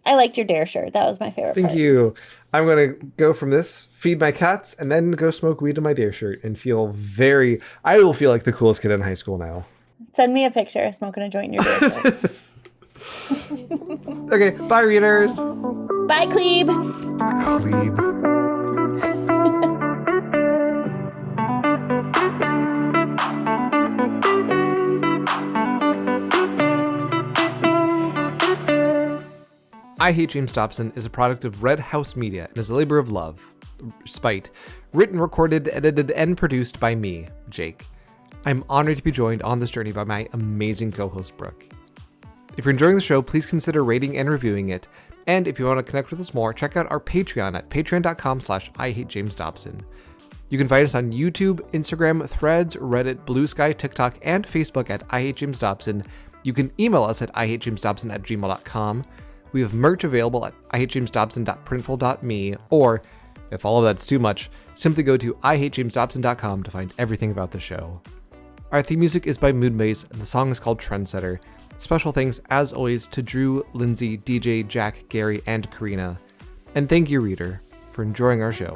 I liked your Dare shirt. That was my favorite part. Thank you. I'm going to go from this, feed my cats, and then go smoke weed in my Dare shirt and I will feel like the coolest kid in high school now. Send me a picture of smoking a joint in your Dare shirt. Okay, bye readers. Bye, Clebe. Clebe. I Hate James Dobson is a product of Red House Media and is a labor of love, spite, written, recorded, edited, and produced by me, Jake. I'm honored to be joined on this journey by my amazing co-host, Brooke. If you're enjoying the show, please consider rating and reviewing it. And if you want to connect with us more, check out our Patreon at patreon.com/IHateJamesDobson. You can find us on YouTube, Instagram, Threads, Reddit, Blue Sky, TikTok, and Facebook at I Hate James Dobson. You can email us at IHateJamesDobson@gmail.com. We have merch available at IHateJamesDobson.printful.me, or, if all of that's too much, simply go to IHateJamesDobson.com to find everything about the show. Our theme music is by Moonmaze, and the song is called Trendsetter. Special thanks, as always, to Drew, Lindsay, DJ, Jack, Gary, and Karina. And thank you, reader, for enjoying our show.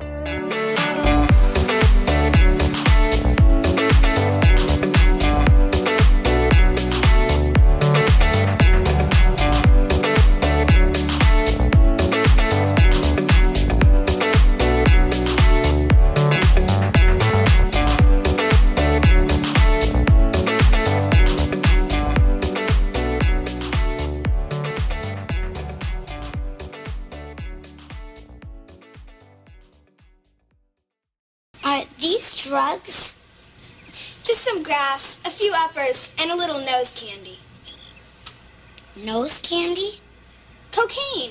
Are these drugs? Just some grass, a few uppers, and a little nose candy. Nose candy? Cocaine.